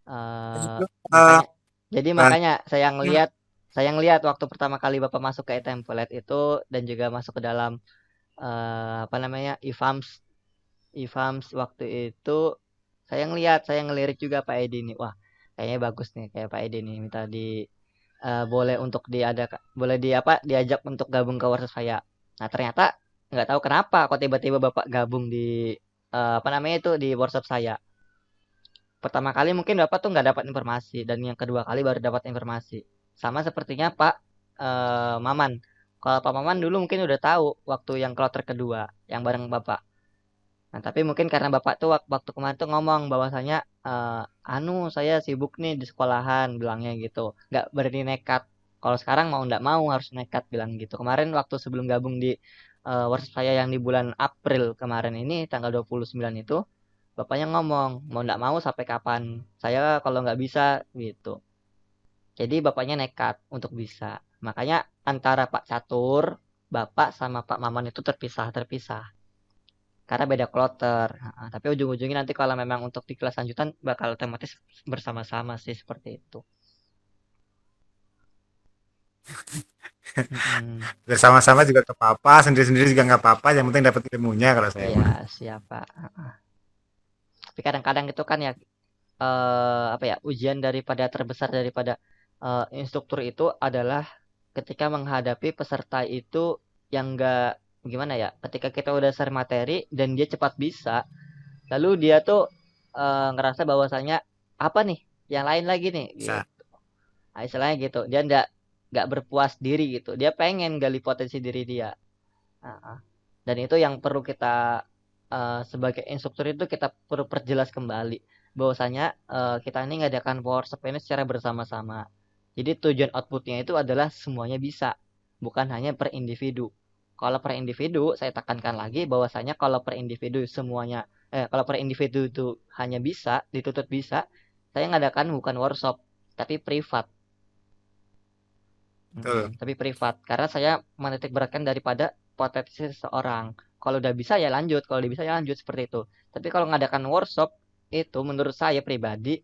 Speaker 1: eh
Speaker 2: Eh,
Speaker 1: makanya jadi
Speaker 2: bahan-
Speaker 1: makanya saya ngelihat waktu pertama kali Bapak masuk ke e-template itu dan juga masuk ke dalam apa namanya? IFAMS waktu itu saya ngelirik juga Pak Edi nih. Wah, kayaknya bagus nih kayak Pak Edi nih minta boleh untuk boleh diajak untuk gabung ke workshop saya. Nah, ternyata nggak tahu kenapa kok tiba-tiba Bapak gabung di apa namanya itu di workshop saya. Pertama kali mungkin Bapak tuh nggak dapat informasi dan yang kedua kali baru dapat informasi. Sama sepertinya Pak Maman. Kalau Pak Maman dulu mungkin udah tahu waktu yang kloter kedua yang bareng Bapak. Nah, tapi mungkin karena Bapak tuh waktu kemarin tuh ngomong bahwasanya anu saya sibuk nih di sekolahan bilangnya gitu. Nggak berani nekat. Kalau sekarang mau nggak mau harus nekat bilang gitu. Kemarin waktu sebelum gabung di workshop saya yang di bulan April kemarin ini tanggal 29 itu bapaknya ngomong mau nggak mau sampai kapan saya kalau nggak bisa gitu. Jadi bapaknya nekat untuk bisa. Makanya antara Pak Catur, Bapak sama Pak Maman itu terpisah karena beda kloter. Tapi ujung-ujungnya nanti kalau memang untuk di kelas lanjutan bakal otomatis bersama-sama sih seperti itu. Mm-mm.
Speaker 2: bersama-sama juga ke papa, sendiri-sendiri juga nggak apa-apa. Yang penting dapat ilmunya kalau saya
Speaker 1: Iya,
Speaker 2: mah.
Speaker 1: siapa. Tapi kadang-kadang itu kan ya apa ya ujian daripada terbesar daripada instruktur itu adalah ketika menghadapi peserta itu yang enggak gimana ya ketika kita udah share materi dan dia cepat bisa lalu dia tuh ngerasa bahwasanya apa nih yang lain lagi nih
Speaker 2: Bisa.
Speaker 1: gitu. Nah, istilahnya gitu dia nggak berpuas diri gitu dia pengen gali potensi diri dia. Nah, dan itu yang perlu kita sebagai instruktur itu kita perlu perjelas kembali bahwasanya kita ini ngadakan workshop ini secara bersama-sama. Jadi tujuan outputnya itu adalah semuanya bisa, bukan hanya per individu. Kalau per individu, saya tekankan lagi bahwasanya kalau per individu itu hanya bisa, dituntut bisa, saya ngadakan bukan workshop, tapi privat.
Speaker 2: Betul.
Speaker 1: Tapi privat, karena saya menitik beratkan daripada potensi seseorang. Kalau udah bisa ya lanjut, kalau udah bisa ya lanjut seperti itu. Tapi kalau ngadakan workshop itu menurut saya pribadi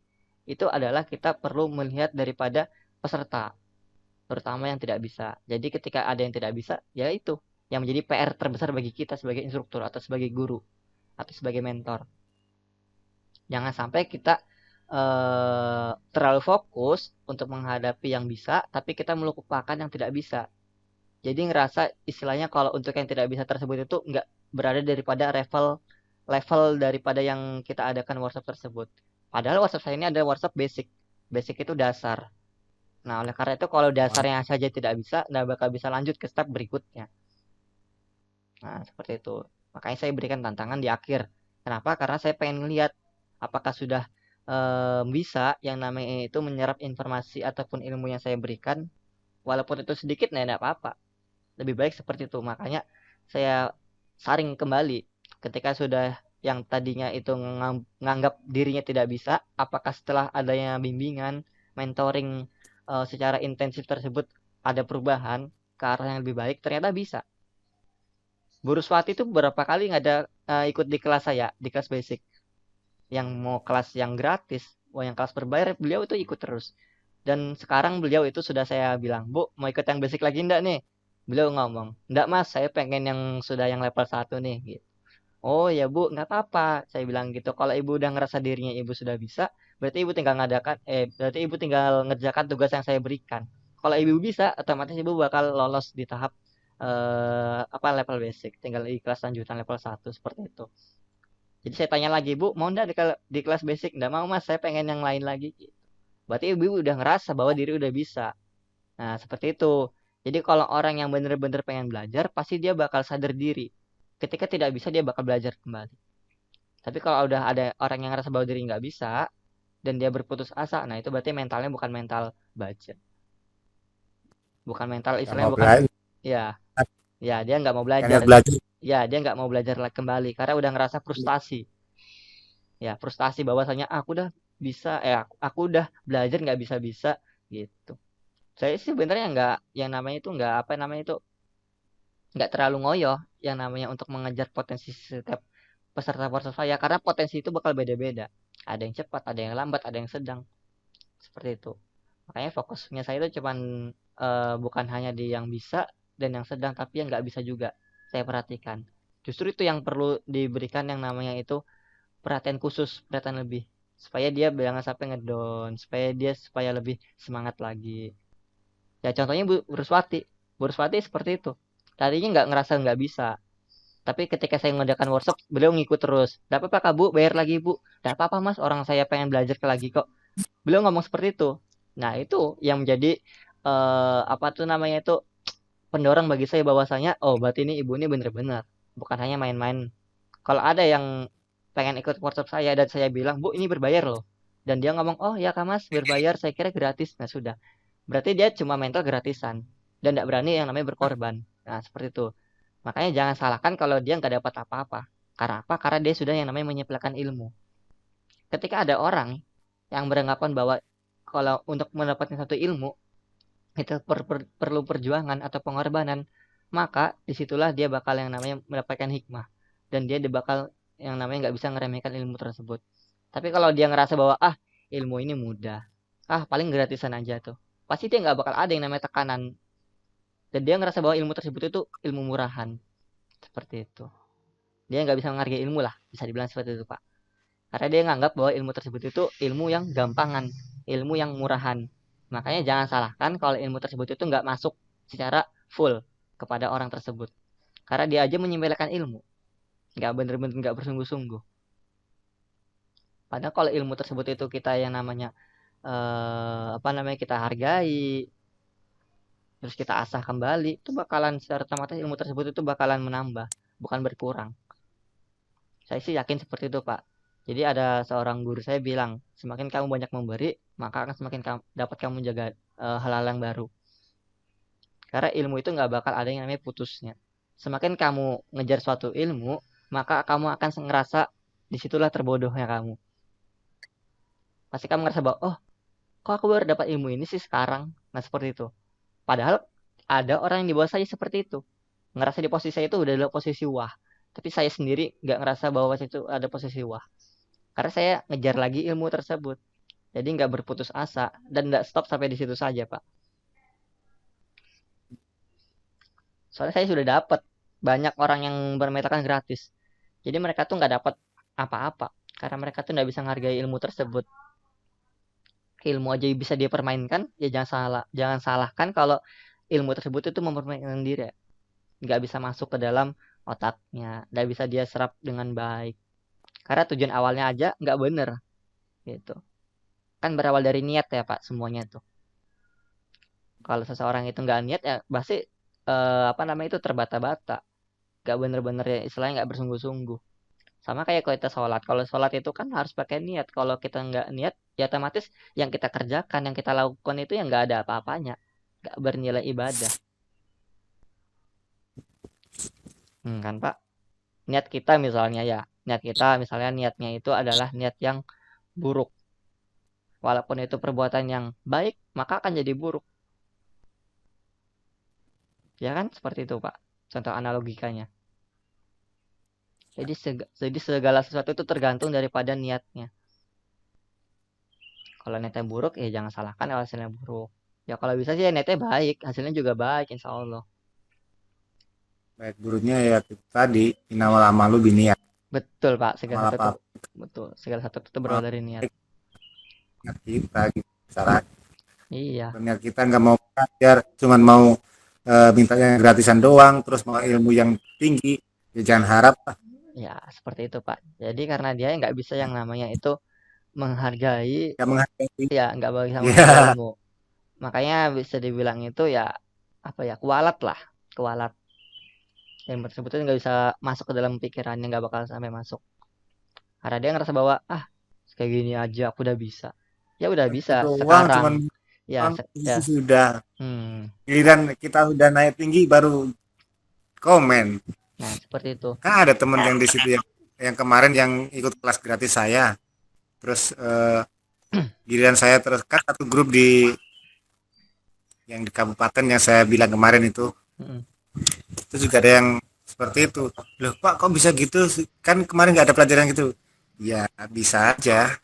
Speaker 1: itu adalah kita perlu melihat daripada peserta, terutama yang tidak bisa. Jadi ketika ada yang tidak bisa, ya itu yang menjadi PR terbesar bagi kita sebagai instruktur atau sebagai guru atau sebagai mentor. Jangan sampai kita terlalu fokus untuk menghadapi yang bisa, tapi kita melupakan yang tidak bisa. Jadi ngerasa istilahnya kalau untuk yang tidak bisa tersebut itu nggak berada daripada level level daripada yang kita adakan workshop tersebut. Padahal workshop saya ini ada workshop basic. Basic itu dasar. Nah, oleh karena itu kalau
Speaker 2: Oh,
Speaker 1: dasarnya saja tidak bisa, nggak bakal bisa lanjut ke step berikutnya. Nah, seperti itu. Makanya saya berikan tantangan di akhir. Kenapa? Karena saya pengen ngelihat apakah sudah bisa yang namanya itu menyerap informasi ataupun ilmu yang saya berikan, walaupun itu sedikit, nah enggak apa-apa. Lebih baik seperti itu. Makanya saya saring kembali ketika sudah yang tadinya itu menganggap dirinya tidak bisa, apakah setelah adanya bimbingan, mentoring secara intensif tersebut ada perubahan ke arah yang lebih baik, ternyata bisa. Bu Ruswati itu beberapa kali nggak ada ikut di kelas saya, di kelas basic. Yang mau kelas yang gratis, mau yang kelas berbayar, beliau itu ikut terus. Dan sekarang beliau itu sudah saya bilang, Bu, mau ikut yang basic lagi enggak nih? Beliau ngomong, enggak mas, saya pengen yang sudah yang level 1 nih. Gitu. Oh ya Bu, nggak apa-apa. Saya bilang gitu, kalau ibu udah ngerasa dirinya ibu sudah bisa, berarti ibu tinggal berarti ibu tinggal ngerjakan tugas yang saya berikan. Kalau ibu bisa, otomatis ibu bakal lolos di tahap level basic, tinggal di kelas lanjutan level 1 seperti itu. Jadi saya tanya lagi, Bu, mau enggak di kelas basic? Enggak mau, Mas. Saya pengen yang lain lagi. Gitu. Berarti ibu udah ngerasa bahwa diri udah bisa. Nah, seperti itu. Jadi kalau orang yang bener-bener pengen belajar, pasti dia bakal sadar diri. Ketika tidak bisa, dia bakal belajar kembali. Tapi kalau udah ada orang yang ngerasa bahwa diri nggak bisa, dan dia berputus asa, nah itu berarti mentalnya bukan mental baca. Bukan mental,
Speaker 2: Nggak
Speaker 1: istilahnya
Speaker 2: mau
Speaker 1: bukan,
Speaker 2: belajar,
Speaker 1: ya, ya dia nggak mau
Speaker 2: pengen
Speaker 1: belajar.
Speaker 2: belajar.
Speaker 1: Ya, dia nggak mau belajar kembali, karena udah ngerasa frustasi. Ya, frustasi bahwasanya aku udah bisa, aku udah belajar nggak bisa-bisa, gitu. Saya sih sebenarnya nggak, yang namanya itu nggak apa namanya itu nggak terlalu ngoyo yang namanya untuk mengejar potensi setiap peserta-peserta saya, karena potensi itu bakal beda-beda. Ada yang cepat, ada yang lambat, ada yang sedang, seperti itu. Makanya fokusnya saya itu cuman bukan hanya di yang bisa dan yang sedang, tapi yang nggak bisa juga saya perhatikan. Justru itu yang perlu diberikan yang namanya itu perhatian khusus, perhatian lebih, supaya dia jangan sampai ngedown, supaya lebih semangat lagi. Ya contohnya Bu Ruswati. Bu Ruswati seperti itu. Tadinya nggak ngerasa nggak bisa. Tapi ketika saya mengadakan workshop, beliau ngikut terus. Tidak apa-apa Kak Bu, bayar lagi Bu. Tidak apa-apa Mas, orang saya pengen belajar lagi kok. Beliau ngomong seperti itu. Nah itu yang menjadi apa tuh namanya itu pendorong bagi saya bahwasanya, oh berarti ini ibu ini bener-bener. Bukan hanya main-main. Kalau ada yang pengen ikut workshop saya dan saya bilang, Bu ini berbayar loh. Dan dia ngomong, oh ya Kak Mas, berbayar, saya kira gratis. Nah sudah. Berarti dia cuma mental gratisan dan tidak berani yang namanya berkorban. Nah, seperti itu. Makanya jangan salahkan kalau dia nggak dapat apa-apa. Karena apa? Karena dia sudah yang namanya menyepelekan ilmu. Ketika ada orang yang beranggapan bahwa kalau untuk mendapatkan satu ilmu itu perlu perjuangan atau pengorbanan, maka disitulah dia bakal yang namanya mendapatkan hikmah dan dia bakal yang namanya nggak bisa ngeremehkan ilmu tersebut. Tapi kalau dia ngerasa bahwa ilmu ini mudah, paling gratisan aja tuh, pasti dia nggak bakal ada yang namanya tekanan dan dia ngerasa bahwa ilmu tersebut itu ilmu murahan, seperti itu. Dia nggak bisa menghargai ilmu lah, bisa dibilang seperti itu Pak, karena dia nganggap bahwa ilmu tersebut itu ilmu yang gampangan, ilmu yang murahan. Makanya jangan salahkan kalau ilmu tersebut itu nggak masuk secara full kepada orang tersebut, karena dia aja menyempelekan ilmu, nggak bener-bener nggak bersungguh-sungguh. Padahal kalau ilmu tersebut itu kita yang namanya kita hargai, terus kita asah kembali, itu bakalan secara otomatis ilmu tersebut itu bakalan menambah, bukan berkurang. Saya sih yakin seperti itu Pak. Jadi ada seorang guru saya bilang, semakin kamu banyak memberi, maka akan semakin dapat kamu jaga hal-hal yang baru. Karena ilmu itu nggak bakal ada yang namanya putusnya. Semakin kamu ngejar suatu ilmu, maka kamu akan ngerasa disitulah terbodohnya kamu. Pasti kamu ngerasa bahwa, oh, kok aku baru dapat ilmu ini sih sekarang? Nah, seperti itu. Padahal ada orang yang di bawah saya seperti itu. Ngerasa di posisi saya itu udah dalam posisi wah. Tapi saya sendiri nggak ngerasa bahwa itu ada posisi wah. Karena saya ngejar lagi ilmu tersebut. Jadi nggak berputus asa dan nggak stop sampai di situ saja, Pak. Soalnya saya sudah dapat banyak orang yang bermetakan gratis. Jadi mereka tuh nggak dapat apa-apa karena mereka tuh nggak bisa menghargai ilmu tersebut. Ilmu aja bisa dia permainkan, ya jangan salahkan kalau ilmu tersebut itu mempermainkan diri. Nggak bisa masuk ke dalam otaknya, nggak bisa dia serap dengan baik. Karena tujuan awalnya aja nggak bener, gitu. Kan berawal dari niat ya Pak, semuanya tuh. Kalau seseorang itu nggak niat ya pasti itu terbata-bata. nggak bener-bener ya istilahnya nggak bersungguh-sungguh. Sama kayak kalau kita sholat. Kalau sholat itu kan harus pakai niat. Kalau kita nggak niat, ya otomatis yang kita kerjakan, yang kita lakukan itu yang nggak ada apa-apanya, nggak bernilai ibadah. Kan Pak, niat kita misalnya ya, niat kita misalnya niatnya itu adalah niat yang buruk. Walaupun itu perbuatan yang baik, maka akan jadi buruk. Ya kan? Seperti itu, Pak. Contoh analogikanya. Jadi segala sesuatu itu tergantung daripada niatnya. Kalau niatnya buruk, ya jangan salahkan kalau hasilnya buruk. Ya kalau bisa sih niatnya baik, hasilnya juga baik, insya Allah.
Speaker 2: Baik buruknya ya itu tadi inawal amalu biniat.
Speaker 1: Betul, Pak. Segala
Speaker 2: Amal
Speaker 1: satu
Speaker 2: apa
Speaker 1: itu betul. Segala satu itu berawal dari niat.
Speaker 2: baik niat kita gitu. Cara
Speaker 1: Iya,
Speaker 2: niat kita nggak mau belajar, cuman mau minta yang gratisan doang, terus mau ilmu yang tinggi, ya jangan harap lah.
Speaker 1: ya seperti itu, Pak. Jadi karena dia nggak bisa yang namanya itu menghargai,
Speaker 2: Nggak menghargai.
Speaker 1: ya nggak bisa menghargai
Speaker 2: Ya,
Speaker 1: ilmu. Makanya bisa dibilang itu ya apa ya, kualat lah, kualat. Yang tersebut itu nggak bisa masuk ke dalam pikirannya, nggak bakal sampai masuk. Karena dia ngerasa bahwa kayak gini aja aku udah bisa. Ya udah
Speaker 2: itu
Speaker 1: bisa
Speaker 2: doang,
Speaker 1: sekarang.
Speaker 2: cuman
Speaker 1: Ya, ya.
Speaker 2: itu sudah.
Speaker 1: Hmm.
Speaker 2: Giliran kita udah naik tinggi baru komen.
Speaker 1: Nah, seperti itu.
Speaker 2: Kan ada temen yang di situ yang kemarin yang ikut kelas gratis saya. Terus giliran saya terus kan satu grup di yang di kabupaten yang saya bilang kemarin itu
Speaker 1: Mm-mm.
Speaker 2: juga ada yang seperti itu. Loh Pak kok bisa gitu sih? Kan kemarin nggak ada pelajaran gitu. Ya bisa aja.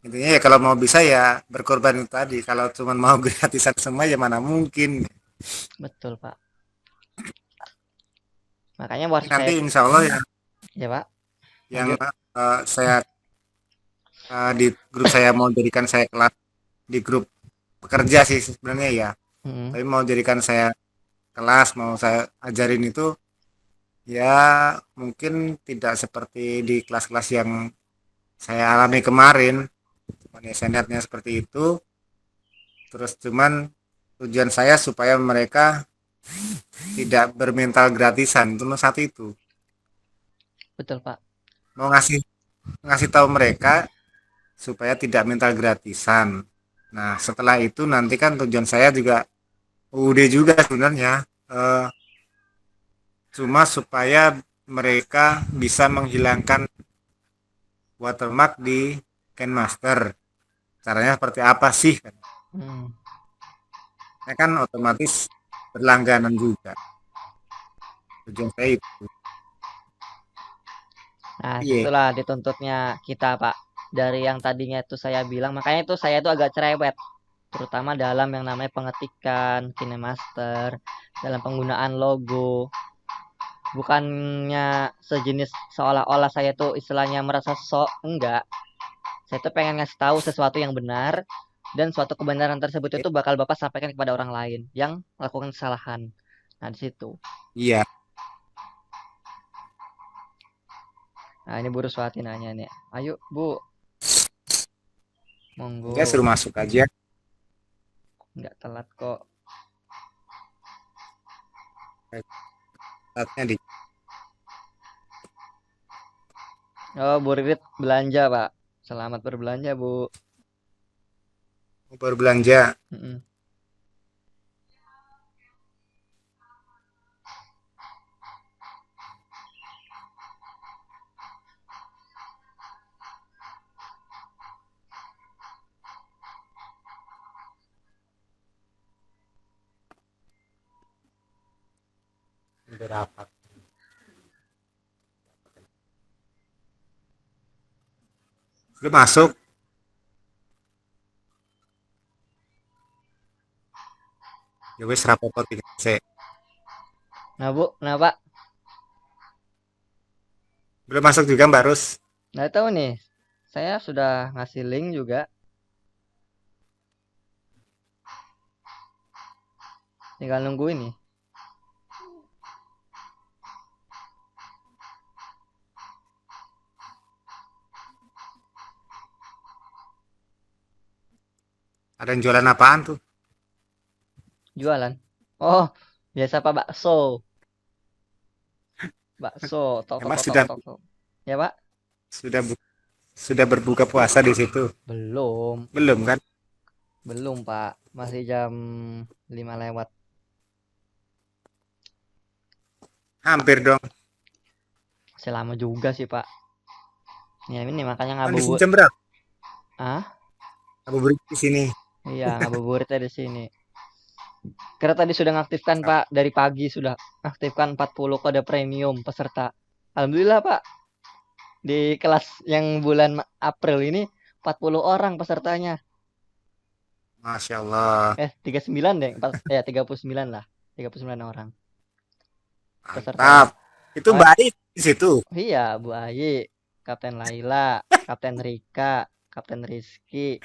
Speaker 2: Intinya ya kalau mau bisa ya berkorban itu tadi. Kalau cuma mau gratisan semua ya mana mungkin.
Speaker 1: Betul, Pak. Makanya waktu
Speaker 2: Nanti
Speaker 1: saya
Speaker 2: insya Allah ya
Speaker 1: ya, Pak.
Speaker 2: yang
Speaker 1: Lanjut.
Speaker 2: saya di grup saya mau jadikan saya kelas di grup pekerja sih sebenarnya ya.
Speaker 1: Mm-mm.
Speaker 2: Tapi mau jadikan saya kelas mau saya ajarin itu ya mungkin tidak seperti di kelas-kelas yang saya alami kemarin. Cuman ya saya niatnya seperti itu. Terus cuman tujuan saya supaya mereka tidak bermental gratisan itu satu itu.
Speaker 1: Betul, Pak.
Speaker 2: Mau ngasih ngasih tahu mereka supaya tidak mental gratisan. Nah setelah itu nanti kan tujuan saya juga udah juga sebenarnya cuma supaya mereka bisa menghilangkan watermark di KineMaster. Caranya seperti apa sih?
Speaker 1: Hmm.
Speaker 2: Ini kan otomatis berlangganan juga. Tujuan saya itu.
Speaker 1: Nah,
Speaker 2: Iya.
Speaker 1: situlah dituntutnya kita, Pak. Dari yang tadinya itu saya bilang, makanya itu saya itu agak cerewet, terutama dalam yang namanya pengetikan KineMaster, dalam penggunaan logo. Bukannya sejenis seolah-olah saya tuh istilahnya merasa sok, enggak. Saya tuh pengen ngasih tahu sesuatu yang benar dan suatu kebenaran tersebut itu bakal Bapak sampaikan kepada orang lain yang melakukan kesalahan. Nah, di situ.
Speaker 2: Iya.
Speaker 1: Nah, ini Bu Ruswati nanya nih. Ayo, Bu,
Speaker 2: Enggak
Speaker 1: monggo.
Speaker 2: suruh masuk aja.
Speaker 1: Nggak telat kok.
Speaker 2: Saatnya di
Speaker 1: Oh, Bu Ridit belanja, Pak. Selamat berbelanja, Bu.
Speaker 2: berbelanja.
Speaker 1: Mm-mm.
Speaker 2: Berapa? Sudah masuk. Ya wes rapopot saya.
Speaker 1: Nah, Bu, nah, Pak.
Speaker 2: Belum masuk juga Mbak Rus.
Speaker 1: Nggak tahu nih. Saya sudah ngasih link juga. Tinggal nunggu ini.
Speaker 2: Ada yang jualan apaan tuh?
Speaker 1: Jualan. Oh, biasa Pak bakso. bakso, tok tok
Speaker 2: Emang
Speaker 1: tok tok
Speaker 2: sudah
Speaker 1: tok tok. Ya Pak?
Speaker 2: sudah bu- sudah berbuka puasa di situ?
Speaker 1: Belum,
Speaker 2: Belum kan?
Speaker 1: belum Pak. Masih jam 5 lewat.
Speaker 2: Hampir dong.
Speaker 1: Masih lama juga sih Pak. Ya ini makanya
Speaker 2: Kan di sini
Speaker 1: ngabuburit.
Speaker 2: jam berapa?
Speaker 1: Ah?
Speaker 2: Ngabuburit di sini.
Speaker 1: Iya, ngabuburitnya di sini. Karena tadi sudah ngaktifkan Pak, dari pagi sudah aktifkan 40 kode premium peserta. Alhamdulillah Pak, di kelas yang bulan April ini 40 orang pesertanya.
Speaker 2: Masya Allah.
Speaker 1: 39 deh, 39 lah. 39 orang
Speaker 2: Mantap.
Speaker 1: pesertanya.
Speaker 2: Itu
Speaker 1: Oh,
Speaker 2: baik di situ.
Speaker 1: iya, Bu Ayi, Kapten Laila, Kapten Rika, Kapten Rizky,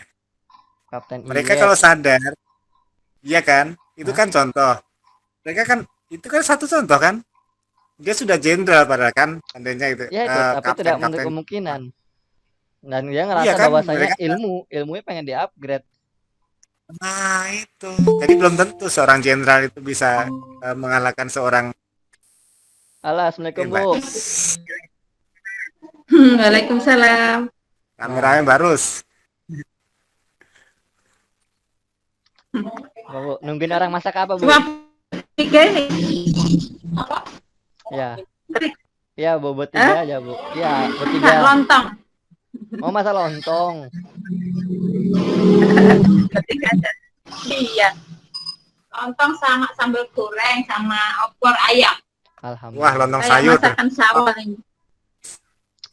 Speaker 1: Kapten
Speaker 2: Mereka
Speaker 1: Iyet.
Speaker 2: kalau sadar, iya kan? Itu
Speaker 1: Hah?
Speaker 2: kan contoh. Mereka kan itu kan satu contoh kan? Dia sudah jenderal padahal kan, andainya itu
Speaker 1: Ya itu, tapi tidak menutup
Speaker 2: kapten-kapten.
Speaker 1: kemungkinan. Dan dia
Speaker 2: Iya
Speaker 1: ngerasa
Speaker 2: kan?
Speaker 1: bahwasanya
Speaker 2: Mereka
Speaker 1: ilmunya pengen di-upgrade.
Speaker 2: nah itu. Jadi belum tentu seorang jenderal itu bisa mengalahkan seorang
Speaker 1: Halo, Assalamualaikum Bu.
Speaker 2: hebat.
Speaker 3: Waalaikumsalam.
Speaker 2: Rame-rame
Speaker 1: Nah,
Speaker 2: barus.
Speaker 1: apa, Bu? Nungguin orang masak apa, Bu?
Speaker 3: Cuma tiga ini.
Speaker 1: Ya, ya, Bu, buat
Speaker 3: Hah?
Speaker 1: 3 aja, Bu. Ya, buat
Speaker 3: Enggak
Speaker 1: 3.
Speaker 3: lontong.
Speaker 1: Oh, masa lontong.
Speaker 3: Tiga aja. Iya. Lontong sama sambal goreng sama opor ayam.
Speaker 2: Wah,
Speaker 1: Alhamdulillah.
Speaker 2: lontong
Speaker 3: Kayak
Speaker 2: sayur tuh.
Speaker 3: masakan sawah ini.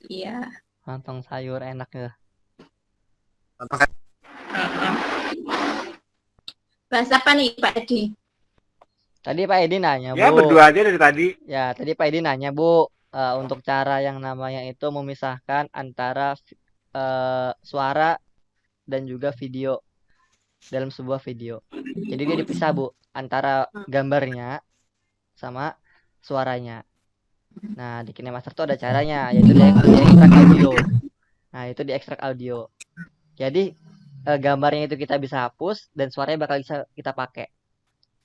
Speaker 3: Iya.
Speaker 1: Lontong sayur enak ya.
Speaker 2: Lontong sayur.
Speaker 3: Bahas apa nih Pak Edi?
Speaker 1: Tadi Pak Edi nanya,
Speaker 2: Ya,
Speaker 1: Bu.
Speaker 2: berdua aja dari tadi.
Speaker 1: Ya, tadi Pak Edi nanya, Bu, untuk cara yang namanya itu memisahkan antara suara dan juga video dalam sebuah video. Jadi dia dipisah, Bu, antara gambarnya sama suaranya. Nah, di KineMaster tuh ada caranya, yaitu di ekstrak audio. Nah, itu di ekstrak audio. Jadi gambarnya itu kita bisa hapus dan suaranya bakal bisa kita pakai.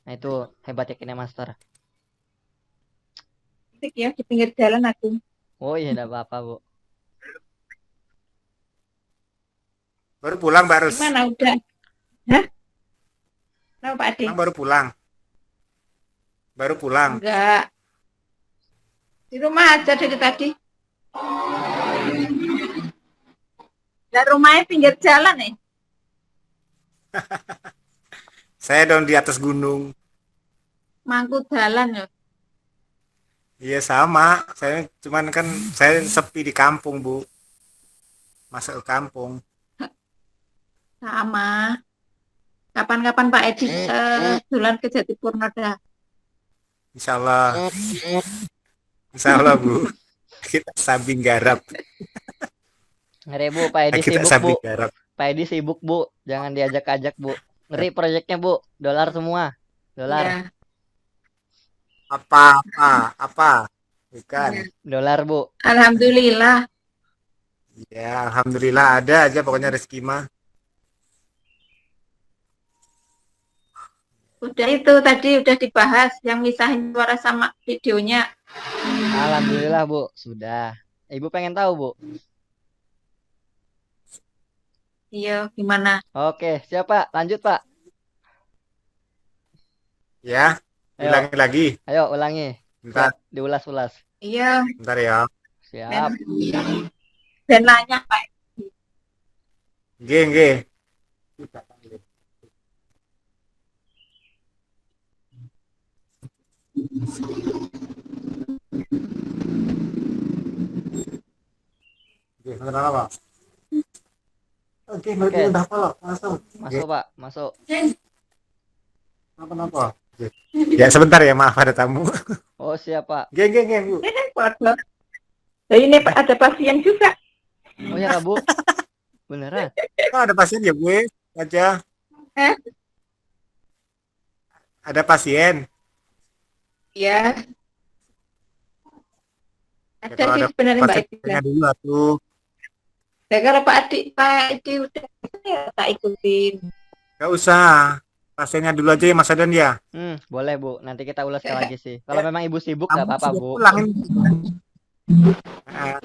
Speaker 1: Nah, itu hebatnya KineMaster.
Speaker 3: Asik ya di pinggir jalan aku.
Speaker 1: Oh iya, enggak apa-apa, Bu.
Speaker 2: Baru pulang barus.
Speaker 3: Gimana udah? Hah? Kenapa Pak Edi?
Speaker 2: Pulang baru pulang. Baru pulang.
Speaker 3: Enggak. Di rumah aja dari tadi. Nah, rumahnya pinggir jalan nih.
Speaker 2: Saya dong di atas gunung.
Speaker 3: Mangku jalan ya.
Speaker 2: Iya sama. Saya cuman kan saya sepi di kampung, Bu. Masuk ke kampung.
Speaker 3: Sama. Kapan-kapan Pak Edi jalan ke Jatipurna dah.
Speaker 2: Insya Allah. Insya Allah, Bu. Kita sambing garap.
Speaker 1: Ngeri, Bu, Pak Edi
Speaker 2: Kita
Speaker 1: sibuk, Bu.
Speaker 2: sambing garap.
Speaker 1: Pak Edi sibuk, Bu. Jangan diajak-ajak, Bu. Ngeri proyeknya, Bu. Dolar semua. Dolar.
Speaker 3: Ya.
Speaker 2: Apa? Bukan.
Speaker 1: Dolar, Bu.
Speaker 3: Alhamdulillah.
Speaker 2: Ya, alhamdulillah ada aja pokoknya rezeki mah.
Speaker 3: Udah itu tadi udah dibahas yang misahin suara sama videonya.
Speaker 1: Alhamdulillah, Bu. Sudah. Ibu pengen tahu, Bu?
Speaker 3: Iya, gimana?
Speaker 1: Oke, siapa? Lanjut, Pak.
Speaker 2: Ya,
Speaker 1: Ayo,
Speaker 2: ulangi lagi.
Speaker 1: ayo ulangi.
Speaker 2: Bentar,
Speaker 1: Siap, diulas-ulas.
Speaker 3: Iya,
Speaker 2: bentar ya.
Speaker 1: Siap.
Speaker 3: dan nanya Pak.
Speaker 2: Nggih. Oke, beneran apa? Oke, berarti
Speaker 1: Oke.
Speaker 2: udah apa loh? Langsung.
Speaker 1: Masuk, Pak. Masuk.
Speaker 2: Apa? Ya sebentar ya, maaf ada tamu.
Speaker 1: Oh, siap, Pak.
Speaker 2: Geng, Bu.
Speaker 3: Waduh. Nah, ini ada pasien juga.
Speaker 1: Oh ya, Kak, Bu. Beneran?
Speaker 2: Oh, ada pasien ya, gue aja.
Speaker 3: Eh?
Speaker 2: Ada pasien.
Speaker 3: Ya.
Speaker 2: Ya,
Speaker 3: Ada
Speaker 2: kalau
Speaker 3: sih
Speaker 2: ada
Speaker 3: sebenarnya Mbak
Speaker 2: pasien
Speaker 3: Edi.
Speaker 2: tanya dulu atuh.
Speaker 3: Ya, kalau Pak Edi udah ya tak ikutin.
Speaker 2: Gak usah. pasiennya dulu aja ya Mas Adan ya.
Speaker 1: Boleh Bu. Nanti kita ulas sekali lagi sih. Kalau memang Ibu sibuk
Speaker 2: Kamu
Speaker 1: nggak apa-apa
Speaker 2: sudah
Speaker 1: Bu.
Speaker 2: pulang ini.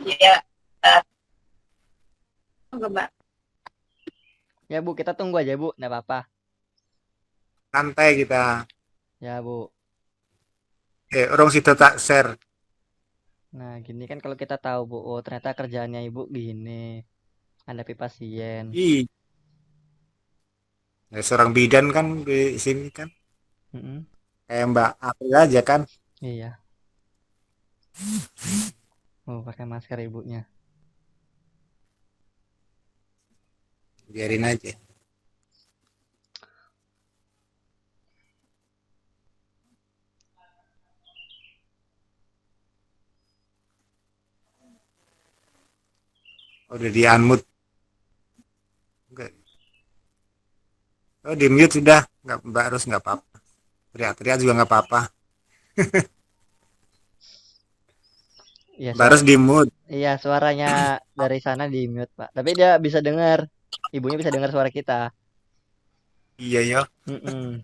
Speaker 3: Iya. Enggak, Mbak.
Speaker 1: Ya Bu, kita tunggu aja Bu. Nggak apa-apa.
Speaker 2: Santai kita.
Speaker 1: Ya Bu.
Speaker 2: Orang situ tak share.
Speaker 1: Nah gini kan kalau kita tahu Bu. Oh ternyata kerjaannya Ibu gini. Hadapi pasien.
Speaker 2: Ih, ya, seorang bidan kan di sini kan
Speaker 1: Mm-mm.
Speaker 2: kayak Mbak April aja kan.
Speaker 1: Iya. Oh pakai masker ibunya.
Speaker 2: Biarin aja. Udah di unmute. Enggak. Oh di mute sudah. Nggak, Mbak harus nggak apa-apa. Teriak-teriak juga nggak apa-apa.
Speaker 1: Iya,
Speaker 2: Mbak harus di mute.
Speaker 1: iya suaranya dari sana di mute Pak. Tapi dia bisa dengar. Ibunya bisa dengar suara kita.
Speaker 2: Iya ya.
Speaker 1: Mm-mm.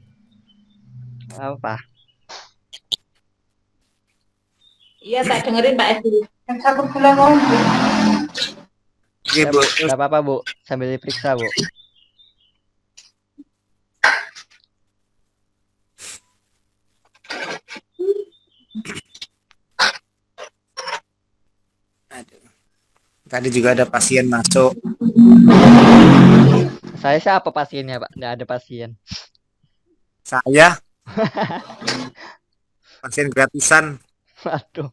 Speaker 1: Apa?
Speaker 3: Iya, tak dengerin Mbak Edi. Aku pulang ngomong.
Speaker 2: Oke Bu.
Speaker 1: Gak apa-apa Bu. Sambil diperiksa Bu.
Speaker 2: Aduh. Tadi juga ada pasien masuk.
Speaker 1: Saya siapa pasiennya Pak? Nggak ada pasien.
Speaker 2: Saya pasien gratisan.
Speaker 1: Waduh.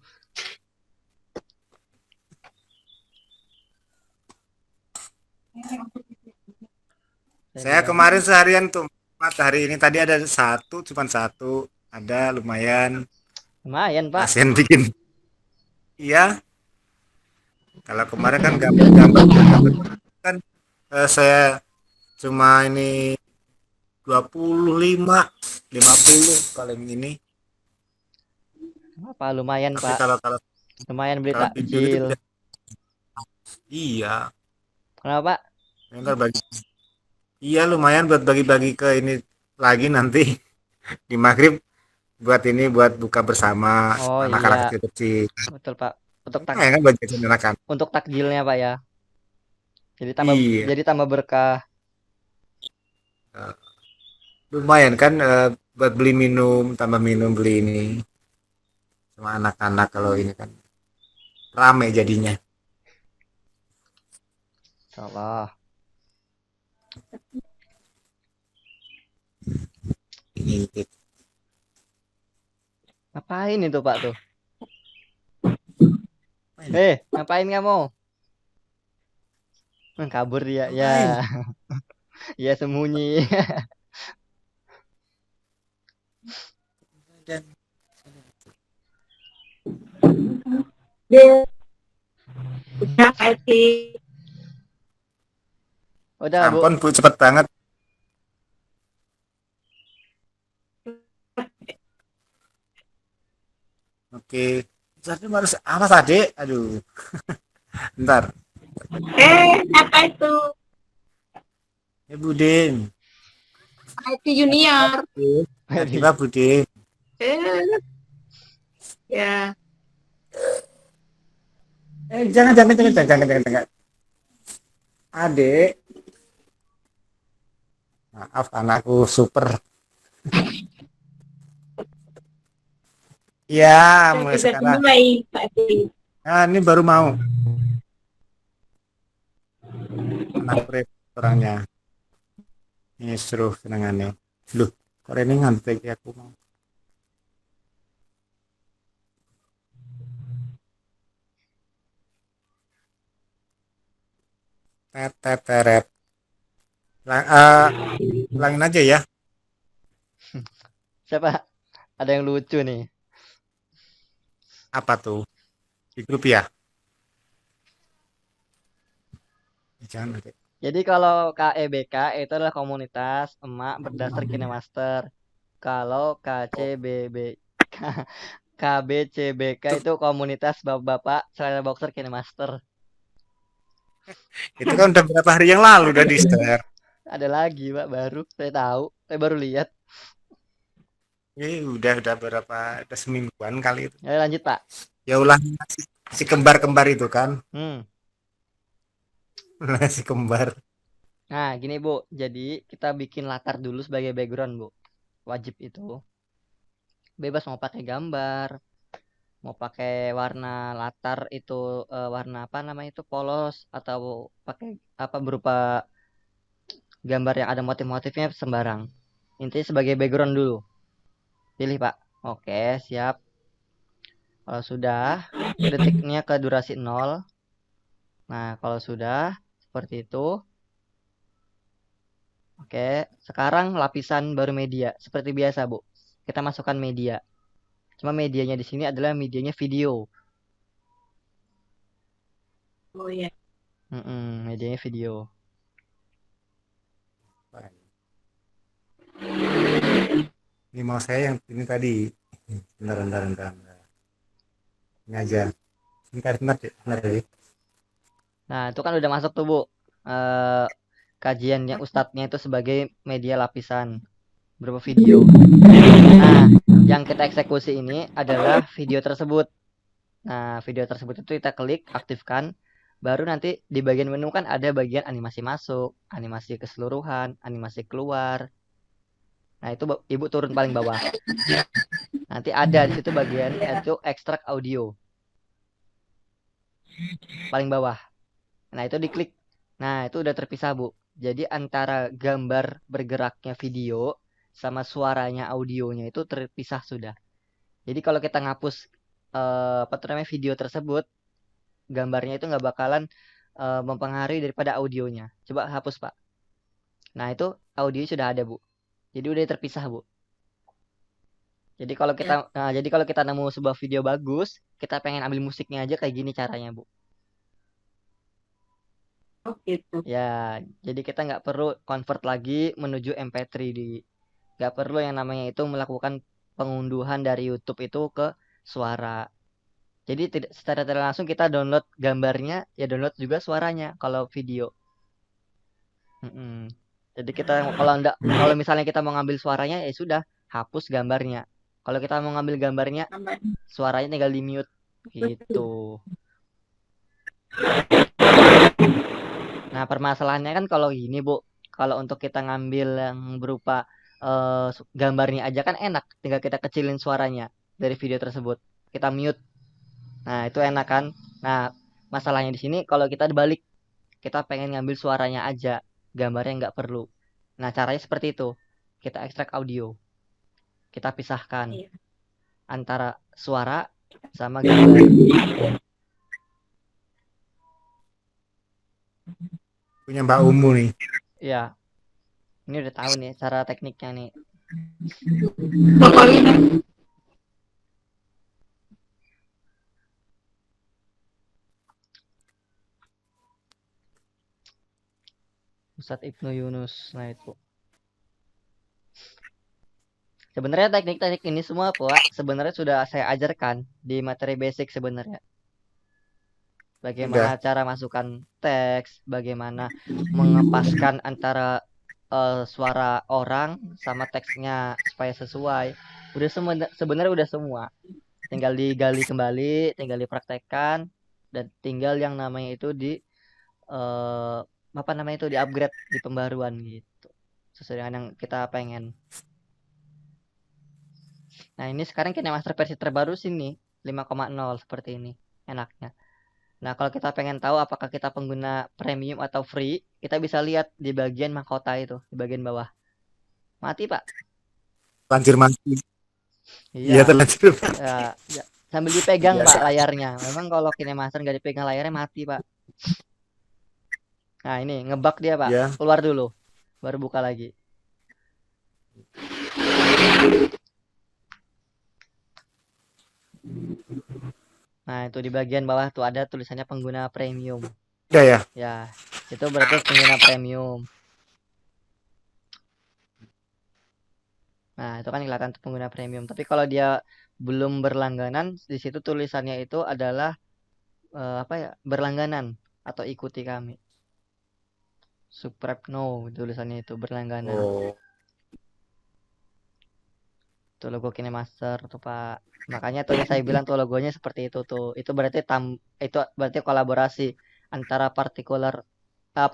Speaker 2: Saya kemarin seharian tuh hari ini tadi ada satu, cuma satu. Ada lumayan.
Speaker 1: Lumayan Pak.
Speaker 2: Pasien bikin. Iya. Kalau kemarin kan gambar kan saya cuma ini 25, 50 paling ini.
Speaker 1: Apa lumayan
Speaker 2: Tapi
Speaker 1: Pak?
Speaker 2: kalau
Speaker 1: Lumayan beli
Speaker 2: kalau video itu
Speaker 1: takjil.
Speaker 2: iya.
Speaker 1: Kenapa Pak?
Speaker 2: Ntar bagi. Iya lumayan buat bagi-bagi ke ini lagi nanti di maghrib buat ini buat buka bersama
Speaker 1: Oh
Speaker 2: anak-anak
Speaker 1: iya,
Speaker 2: kecil-kecil.
Speaker 1: betul Pak. Untuk
Speaker 2: Nah, kan bagi anak-anak.
Speaker 1: untuk takjilnya Pak ya.
Speaker 2: Iya.
Speaker 1: Jadi tambah berkah.
Speaker 2: Lumayan kan buat beli minum, tambah minum beli ini sama anak-anak kalau ini kan rame jadinya.
Speaker 1: Salah.
Speaker 2: Ini
Speaker 1: Ngapain itu Pak tuh? Ngapain kamu? Kabur dia. Ya. Ya sembunyi.
Speaker 2: dan
Speaker 3: Udah, Pak Edi.
Speaker 1: Udah Bu.
Speaker 2: ampun Bu cepet banget. Oke. Jadi harus awas adik. Aduh. Ntar.
Speaker 3: Apa itu?
Speaker 2: Budin.
Speaker 3: Pak Edi Junior.
Speaker 2: Tiba Budin.
Speaker 3: Ya.
Speaker 2: Jangan. Adik. Maaf anakku super. Ya, mulai sekarang.
Speaker 3: Mulai, Pak Edi.
Speaker 2: Nah, ini baru mau. Anak orangnya. Ini seru senangannya. Loh, kok ini ngantek ya aku mau. Teret. Ulangin aja ya.
Speaker 1: Siapa? Ada yang lucu nih.
Speaker 2: Apa tuh? Di grup ya? Jangan.
Speaker 1: Jadi kalau KEBK itu adalah komunitas emak berdasar KineMaster. Kalau KBCBK itu komunitas bapak-bapak selera boxer KineMaster.
Speaker 2: Itu kan udah berapa hari yang lalu udah di share.
Speaker 1: Ada lagi, Pak, baru. Saya tahu. Saya baru lihat.
Speaker 2: Ini udah berapa, udah semingguan kali itu.
Speaker 1: Ya, lanjut, Pak.
Speaker 2: Ya ulah si kembar-kembar itu kan.
Speaker 1: Hmm.
Speaker 2: Si kembar.
Speaker 1: Nah, gini, Bu. Jadi, kita bikin latar dulu sebagai background, Bu. Wajib itu. Bebas mau pakai gambar, mau pakai warna latar itu warna apa namanya itu polos atau pakai apa berupa gambar yang ada motif-motifnya sembarang. Intinya sebagai background dulu. Pilih, Pak. Oke, siap. Kalau sudah, detiknya ke durasi 0. Nah, kalau sudah seperti itu. Oke, sekarang lapisan baru media. Seperti biasa, Bu. Kita masukkan media. Cuma medianya di sini adalah medianya video.
Speaker 3: Oh ya.
Speaker 1: Medianya video.
Speaker 2: Ini mau saya yang ini tadi. Bentar. Ini aja. Bentar.
Speaker 1: Nah, itu kan udah masuk tuh, Bu. Kajiannya ustadznya itu sebagai media lapisan berupa video. Nah, yang kita eksekusi ini adalah video tersebut. Nah, video tersebut itu kita klik, aktifkan. Baru nanti di bagian menu kan ada bagian animasi masuk, animasi keseluruhan, animasi keluar. Nah, itu Ibu turun paling bawah. Nanti ada di situ bagian itu ekstrak audio. Paling bawah. Nah, itu diklik. Nah, itu udah terpisah, Bu. Jadi antara gambar bergeraknya video sama suaranya audionya itu terpisah sudah. Jadi kalau kita ngapus apa namanya video tersebut, gambarnya itu nggak bakalan mempengaruhi daripada audionya. Coba hapus, Pak. Nah, itu audio sudah ada, Bu. Jadi udah terpisah, Bu. Jadi kalau kita nemu sebuah video bagus, kita pengen ambil musiknya aja kayak gini caranya, Bu.
Speaker 3: Oh gitu.
Speaker 1: Ya, jadi kita nggak perlu convert lagi menuju MP3 nggak perlu yang namanya itu melakukan pengunduhan dari YouTube itu ke suara. Jadi secara tidak langsung kita download gambarnya, ya download juga suaranya kalau video. Jadi kita kalau misalnya kita mau ngambil suaranya ya sudah hapus gambarnya. Kalau kita mau ngambil gambarnya, suaranya tinggal di mute gitu. Nah, permasalahannya kan kalau gini, Bu. Kalau untuk kita ngambil yang berupa gambarnya aja kan enak, tinggal kita kecilin suaranya dari video tersebut. Kita mute. Nah, itu enak kan? Nah, masalahnya di sini kalau kita dibalik, kita pengen ngambil suaranya aja, gambarnya nggak perlu. Nah, caranya seperti itu. Kita ekstrak audio. Kita pisahkan antara suara sama gambar.
Speaker 2: Punya Mbak Umu nih.
Speaker 1: Ya, ini udah tahu nih cara tekniknya nih.
Speaker 3: Pokoknya
Speaker 1: Ustadz Ibnu Yunus. Nah, itu. Sebenarnya teknik-teknik ini semua, Pak, sebenarnya sudah saya ajarkan di materi basic sebenarnya. Bagaimana cara masukkan teks, bagaimana mengepaskan antara suara orang sama teksnya supaya sesuai. Udah sebenarnya udah semua. Tinggal digali kembali, tinggal dipraktekkan, dan tinggal yang namanya itu apa namanya itu di-upgrade, di pembaruan gitu. Sesuai dengan yang kita pengen. Nah, ini sekarang KineMaster versi terbaru sini 5,0 seperti ini enaknya. Nah, kalau kita pengen tahu apakah kita pengguna premium atau free, kita bisa lihat di bagian mahkota itu, di bagian bawah. Mati, Pak.
Speaker 2: Lanjut mati.
Speaker 1: Iya,
Speaker 2: terlanjur.
Speaker 1: Ya. Sambil dipegang, Pak, layarnya. Memang kalau KineMaster nggak dipegang layarnya mati, Pak. Nah, ini ngebug dia, Pak.
Speaker 2: Ya.
Speaker 1: Keluar dulu, baru buka lagi. Nah, itu di bagian bawah tuh ada tulisannya pengguna premium.
Speaker 2: Ya.
Speaker 1: Ya, itu berarti pengguna premium. Nah, itu kan kelihatan pengguna premium. Tapi kalau dia belum berlangganan, di situ tulisannya itu adalah berlangganan atau ikuti kami. subscribe no tulisannya itu berlangganan.
Speaker 2: Oh,
Speaker 1: Tuh logo KineMaster tuh Pak. Makanya tuh yang saya bilang tuh logonya seperti itu tuh. Itu berarti kolaborasi antara particular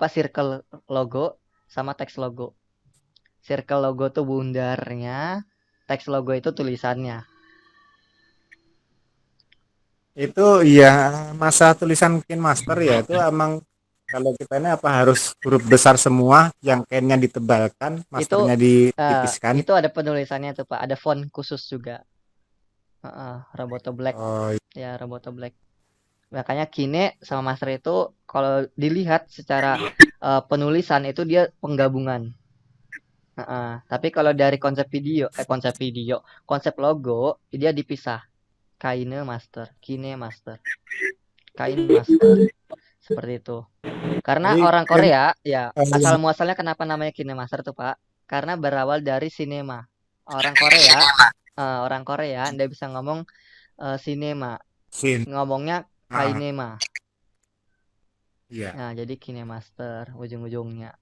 Speaker 1: circle logo sama teks logo. Circle logo tuh bundarnya, teks logo itu tulisannya.
Speaker 2: itu ya masa tulisan KineMaster ya itu emang kalau kita ini apa harus huruf besar semua yang Ken-nya ditebalkan,
Speaker 1: Itu
Speaker 2: masternya ditipiskan.
Speaker 1: itu ada penulisannya tuh Pak, ada font khusus juga. Roboto Black.
Speaker 2: Oh,
Speaker 1: Ya, Roboto Black. Makanya Kine sama Master itu kalau dilihat secara penulisan itu dia penggabungan. Tapi kalau dari konsep logo dia dipisah. Kine Master, Kain Master. Seperti itu. Karena
Speaker 2: jadi
Speaker 1: orang Korea ya
Speaker 2: yang
Speaker 1: asal muasalnya kenapa namanya Kine Master tuh Pak? Karena berawal dari sinema. Orang Korea ndak bisa ngomong sinema.
Speaker 2: sin.
Speaker 1: Ngomongnya
Speaker 2: Ah,
Speaker 1: kainema.
Speaker 2: iya.
Speaker 1: Nah, jadi KineMaster ujung-ujungnya.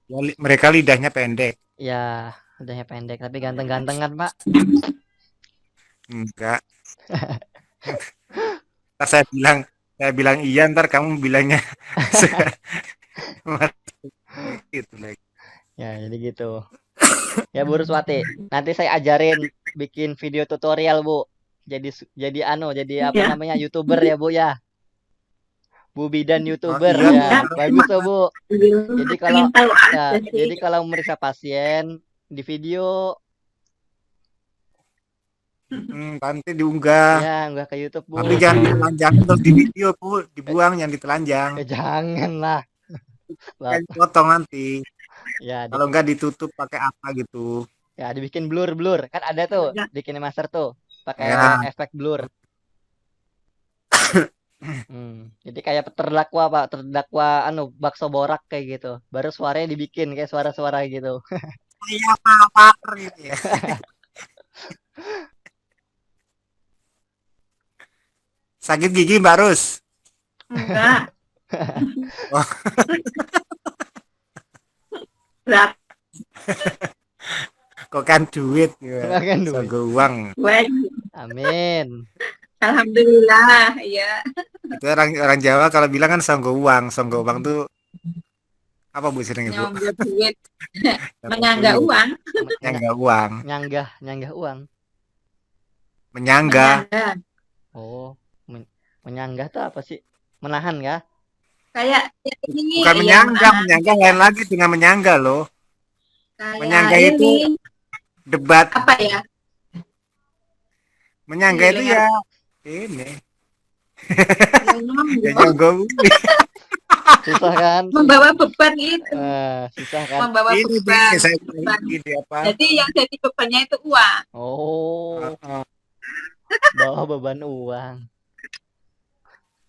Speaker 2: Ya, mereka lidahnya pendek.
Speaker 1: Ya, udahnya pendek tapi ganteng-ganteng kan, Pak?
Speaker 2: Enggak. Ntar saya bilang iya, ntar kamu bilangnya itu lagi.
Speaker 1: Ya, jadi gitu. Ya, Bu Ruswati. Nanti saya ajarin bikin video tutorial, Bu. Jadi apa
Speaker 3: Iya.
Speaker 1: namanya? YouTuber ya, Bu ya. Bu Bidan
Speaker 2: Oh,
Speaker 1: YouTuber
Speaker 2: iya,
Speaker 1: ya.
Speaker 2: benar.
Speaker 1: Bagus tuh, Bu. Jadi kalau
Speaker 3: Pengen tahu
Speaker 1: ya,
Speaker 3: aja sih.
Speaker 1: jadi kalau meriksa pasien di video
Speaker 2: Nanti diunggah.
Speaker 1: ya nggak ke YouTube, Bu.
Speaker 2: Tapi jangan ditelanjang terus di video, Bu. Dibuang, jangan ditelanjang.
Speaker 1: Jangan lah.
Speaker 2: Kan potong nanti.
Speaker 1: Ya,
Speaker 2: Kalau enggak ditutup pakai apa gitu.
Speaker 1: ya dibikin blur kan ada tuh di KineMaster tuh pakai
Speaker 2: Ya,
Speaker 1: efek blur. Jadi kayak terdakwa bakso borak kayak gitu, baru suaranya dibikin kayak suara-suara gitu.
Speaker 2: iya apa gitu ya. Sakit gigi Mbak Rus?
Speaker 3: Enggak.
Speaker 2: Oh.
Speaker 3: Berat.
Speaker 2: Kok kan duit ya.
Speaker 1: Makan duit.
Speaker 2: Sogo uang.
Speaker 3: Baik.
Speaker 1: Amin.
Speaker 3: Alhamdulillah, ya.
Speaker 2: Itu orang Jawa kalau bilang kan songgo uang tuh apa Bu sering Ibu?
Speaker 3: Nyonggok duit. Menyangga uang.
Speaker 2: Nyangga uang.
Speaker 1: Nyanggah uang.
Speaker 2: Menyangga.
Speaker 3: Menyangga.
Speaker 1: Oh, menyanggah tuh apa sih? Menahan ya?
Speaker 3: Kayak ini.
Speaker 2: Bukan menyangga, menyangga lain lagi dengan menyangga loh.
Speaker 3: Kayak
Speaker 2: Menyangga
Speaker 3: ini.
Speaker 2: itu debat.
Speaker 3: Apa ya?
Speaker 2: Menyangga itu ya ini. Ya nyonggok.
Speaker 1: Susah kan?
Speaker 3: Membawa beban itu.
Speaker 1: Susah kan?
Speaker 3: Membawa beban.
Speaker 2: Saya ini apa?
Speaker 3: Jadi yang jadi bebannya itu uang.
Speaker 1: Oh, bawa beban uang.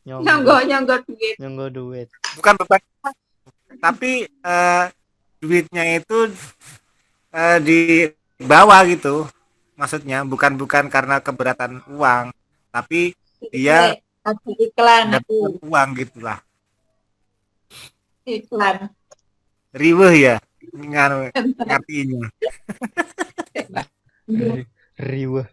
Speaker 3: Nyonggok duit.
Speaker 1: Nyonggok duit.
Speaker 2: Bukan beban, tapi duitnya itu dibawa gitu. Maksudnya bukan karena keberatan uang, tapi dia
Speaker 3: iklan
Speaker 2: dapat uang gitulah.
Speaker 3: Iklan.
Speaker 2: Riweh ya ngartinya.
Speaker 1: Riweh.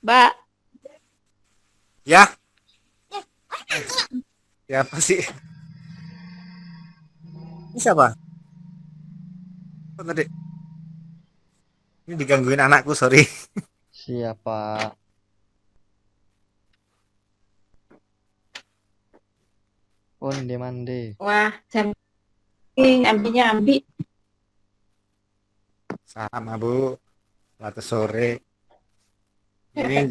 Speaker 3: Mbak.
Speaker 2: Ya. Ya apa sih? Ini siapa? Oh, tadi. Ini digangguin anakku, sorry.
Speaker 1: Siapa? Onde-mande.
Speaker 3: Wah, jam ini ambil.
Speaker 2: Sama Bu. Waktu sore. Ini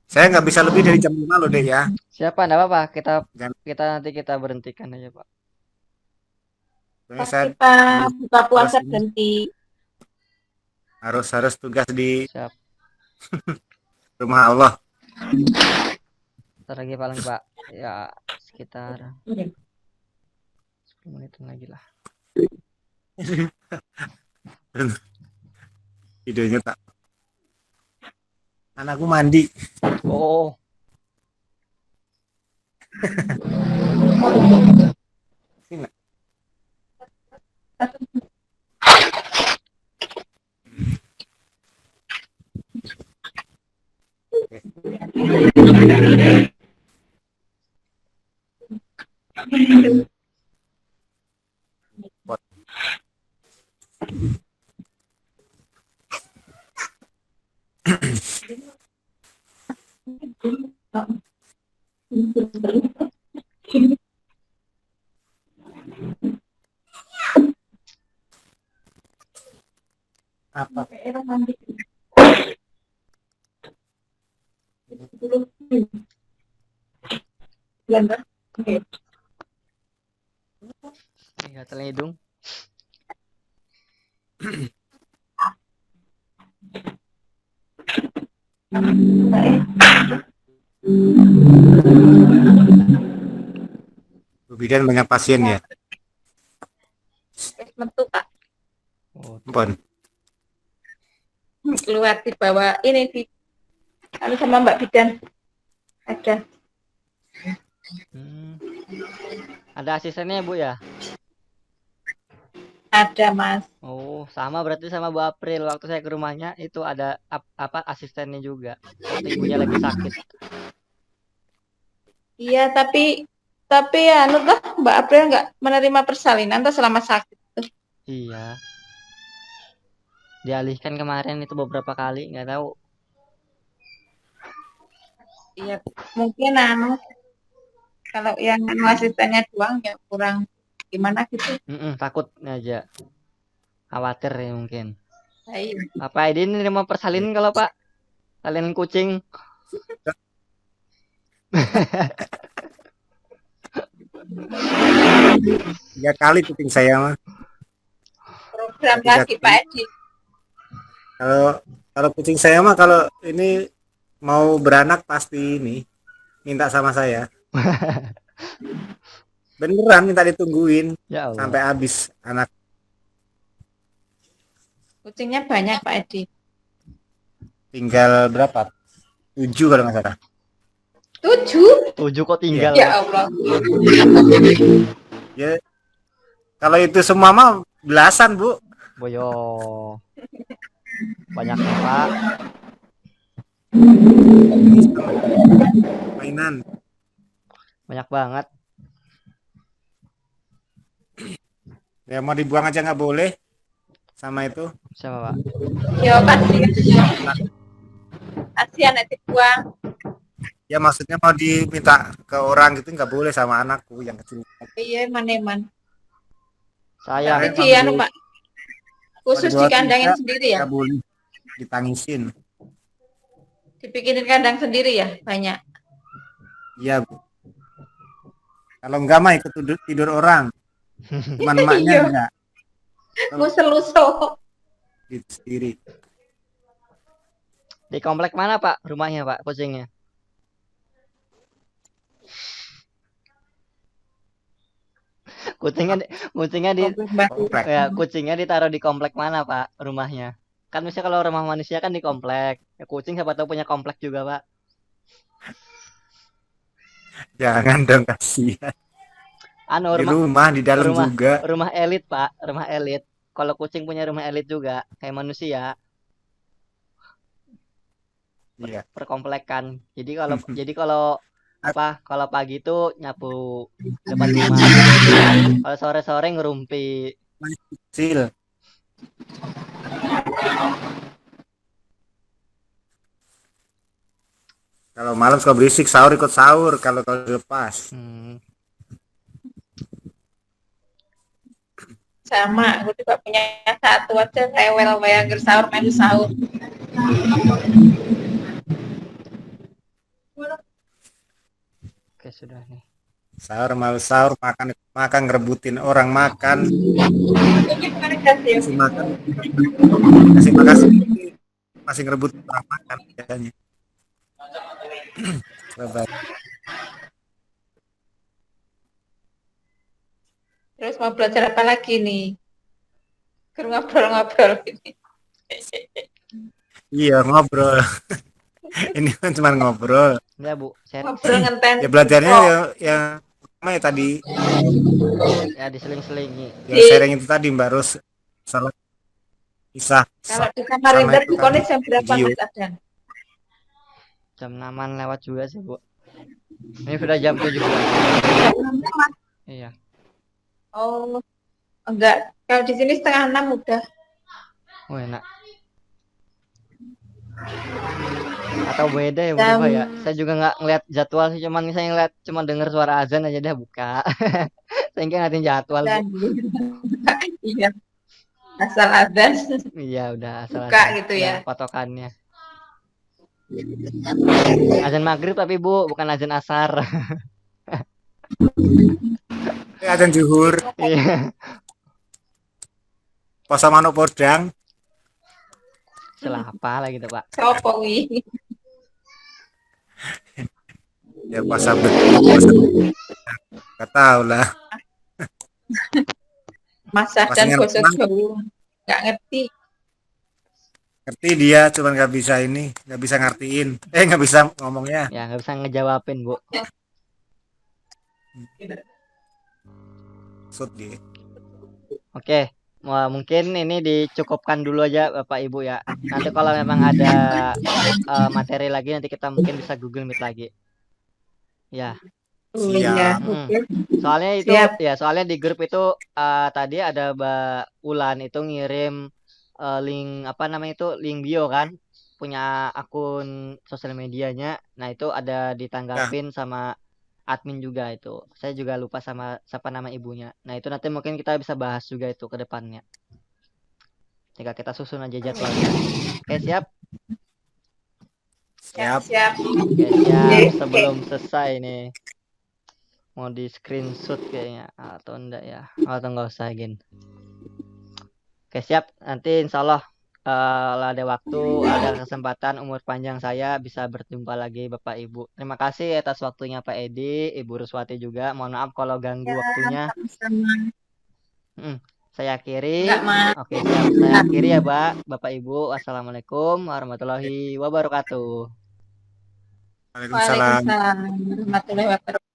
Speaker 2: saya nggak bisa lebih dari jam 5 loh deh ya.
Speaker 1: Siapa? Enggak apa-apa. Kita berhentikan aja, Pak.
Speaker 2: Saya
Speaker 3: Kita buka puasa berhenti.
Speaker 2: Harus tugas di
Speaker 1: Siap.
Speaker 2: rumah Allah.
Speaker 1: Ntar lagi paling Pak. Ya sekitar 10 menit lagi lah.
Speaker 2: Videonya tak Anakku mandi.
Speaker 1: Oh,
Speaker 2: Sini. Apa?
Speaker 1: gatal hidung.
Speaker 2: Bu Bidan banyak pasien ya.
Speaker 3: Wis metu Kak.
Speaker 1: Oh,
Speaker 2: Ampun.
Speaker 3: Keluar di bawah ini di anu sama Mbak Bidan. Ada.
Speaker 1: hmm. Ada asistennya Bu ya?
Speaker 3: Ada Mas.
Speaker 1: Oh, sama berarti sama Bu April. Waktu saya ke rumahnya itu ada apa asistennya juga. Waktu ibunya lagi sakit.
Speaker 3: Iya, tapi anu tuh Mbak April nggak menerima persalinan tuh selama sakit.
Speaker 1: Iya. Dialihkan kemarin itu beberapa kali, nggak tahu.
Speaker 3: Iya, mungkin anu kalau yang anu asistennya doang ya kurang gimana gitu.
Speaker 1: Takut aja. Khawatir ya mungkin.
Speaker 3: Iya.
Speaker 1: Apa ini nerima persalinan kalau Pak? Salinan kucing.
Speaker 2: 3 kali kucing saya mah.
Speaker 3: Program
Speaker 2: Tiga
Speaker 3: lagi
Speaker 2: kali.
Speaker 3: Pak Edi.
Speaker 2: Kalau kucing saya mah kalau ini mau beranak pasti ini minta sama saya. Beneran minta ditungguin
Speaker 1: Ya Allah.
Speaker 2: sampai habis anak.
Speaker 3: Kucingnya banyak Pak Edi.
Speaker 2: Tinggal berapa? 7 kalau nggak salah.
Speaker 3: 7?
Speaker 1: 7 kok tinggal.
Speaker 3: Ya Allah.
Speaker 2: Ya, kalau itu semua mah belasan Bu.
Speaker 1: Boyo. Banyaknya Pak.
Speaker 2: Mainan.
Speaker 1: Banyak banget.
Speaker 2: Ya mau dibuang aja nggak boleh sama itu.
Speaker 1: Siapa Pak?
Speaker 3: Ya kasihan. Kasihan nanti buang.
Speaker 2: Ya maksudnya mau diminta ke orang gitu nggak boleh sama anakku yang kecil.
Speaker 3: Iya, maneman.
Speaker 1: Sayang.
Speaker 3: Tapi di anu Pak. Khusus
Speaker 2: Kalau dibawa
Speaker 3: dikandangin
Speaker 2: tiga,
Speaker 3: sendiri ya?
Speaker 2: nggak boleh ditangisin.
Speaker 3: Dibikinin kandang sendiri ya? Banyak.
Speaker 2: Iya Bu. Kalau enggak mah ikut tidur orang. Cuman emaknya
Speaker 3: Iya.
Speaker 2: enggak.
Speaker 3: Musel-usel.
Speaker 2: Gitu sendiri.
Speaker 1: Di komplek mana Pak rumahnya Pak kucingnya? Kucingnya di
Speaker 2: Komplek.
Speaker 1: ya, kucingnya ditaruh di komplek mana Pak rumahnya? Kan misalnya kalau rumah manusia kan di komplek. Ya, kucing siapa tahu punya komplek juga Pak.
Speaker 2: Jangan dong kasihan.
Speaker 1: Anu
Speaker 2: Di rumah di dalam
Speaker 1: rumah
Speaker 2: juga.
Speaker 1: rumah elit Pak, rumah elit. Kalau kucing punya rumah elit juga kayak manusia.
Speaker 2: Iya.
Speaker 1: Perkomplekan. Jadi kalau kalau pagi itu nyapu depan rumah. Kalau sore-sore ngerumpi.
Speaker 2: Kecil. Kalau malam suka berisik, sahur ikut sahur kalau dilepas.
Speaker 3: Sama, aku juga punya satu aja rewel bayang sahur main sahur.
Speaker 1: Oke, sudah nih.
Speaker 2: Sahur mau sahur makan ngerebutin orang makan. Kasih makan. Kasih makasih masih ngerebut orang makan biasanya.
Speaker 3: Terus mau belajar apa lagi nih? Ngobrol-ngobrol ini.
Speaker 2: Iya ngobrol. Ini kan cuma ngobrol.
Speaker 1: Ya Bu,
Speaker 3: Ngobrol ngenten.
Speaker 2: Ya belajarnya
Speaker 3: Oh,
Speaker 2: yang apa ya tadi,
Speaker 1: ya diseling-selingi.
Speaker 2: yang sharing itu tadi Mbak Ros, salah kisah
Speaker 3: kalau di kamar
Speaker 2: sama
Speaker 3: Indah
Speaker 2: itu kan
Speaker 3: bukannya jam berapa
Speaker 2: video.
Speaker 3: Mas Adan?
Speaker 1: Jam 6-an lewat juga sih Bu. Ini sudah jam 7 Bu.
Speaker 3: Jam 6 Mas.
Speaker 1: Iya.
Speaker 3: Oh, enggak. Kalau di sini setengah 6 udah.
Speaker 1: Oh enak. Atau beda ya berubah ya. Saya juga nggak ngeliat jadwal sih, cuman saya ngeliat cuma denger suara azan aja dah buka. Saya nggak ngeliatin jadwal Bu.
Speaker 3: Dan iya. Asal azan
Speaker 1: Iya udah asal
Speaker 3: buka
Speaker 1: azan.
Speaker 3: gitu ya.
Speaker 1: Patokannya. Azan maghrib tapi Bu, bukan azan asar.
Speaker 2: Azan zuhur,
Speaker 1: Iya.
Speaker 2: puasa manuk podang.
Speaker 1: Salah apa lah gitu Pak.
Speaker 3: Sopo wi.
Speaker 2: Ya puasa puasa nggak tahu lah.
Speaker 3: Mas Adan
Speaker 2: Pastinya
Speaker 3: basa Jawa. Enggak ngerti.
Speaker 2: ngerti dia, cuman nggak bisa ini, nggak bisa ngertiin, nggak bisa ngomongnya.
Speaker 1: Ya nggak bisa ngejawabin Bu.
Speaker 2: Sud dia.
Speaker 1: Oke. Wah, mungkin ini dicukupkan dulu aja Bapak Ibu ya. Nanti kalau memang ada materi lagi nanti kita mungkin bisa Google Meet lagi. Ya.
Speaker 3: Oh
Speaker 2: Siap.
Speaker 3: iya.
Speaker 1: Mm.
Speaker 3: Oke.
Speaker 1: Soalnya itu
Speaker 3: Siap.
Speaker 1: ya, soalnya di grup itu tadi ada Mbak Ulan itu ngirim link apa namanya itu link bio kan, punya akun sosial medianya. Nah itu ada ditanggapin sama admin juga itu. Saya juga lupa sama siapa nama ibunya. Nah itu nanti mungkin kita bisa bahas juga itu ke depannya. Jika kita susun aja jadwalnya. Oke siap.
Speaker 2: Siap.
Speaker 3: Siap.
Speaker 1: Oke siap. Sebelum selesai nih. Mau di screenshot kayaknya atau enggak ya? Atau enggak usah gini. Oke siap. Nanti insya Allah kalau ada waktu, ada kesempatan, umur panjang saya bisa berjumpa lagi Bapak Ibu. Terima kasih atas waktunya Pak Edi, Ibu Ruswati juga. Mohon maaf kalau ganggu waktunya.
Speaker 3: Sama-sama.
Speaker 1: Saya akhiri.
Speaker 3: Enggak, Mas.
Speaker 1: Oke siap. Saya akhiri ya Bapak Ibu. Wassalamualaikum warahmatullahi wabarakatuh.
Speaker 2: Waalaikumsalam.
Speaker 3: Waalaikumsalam warahmatullahi wabarakatuh.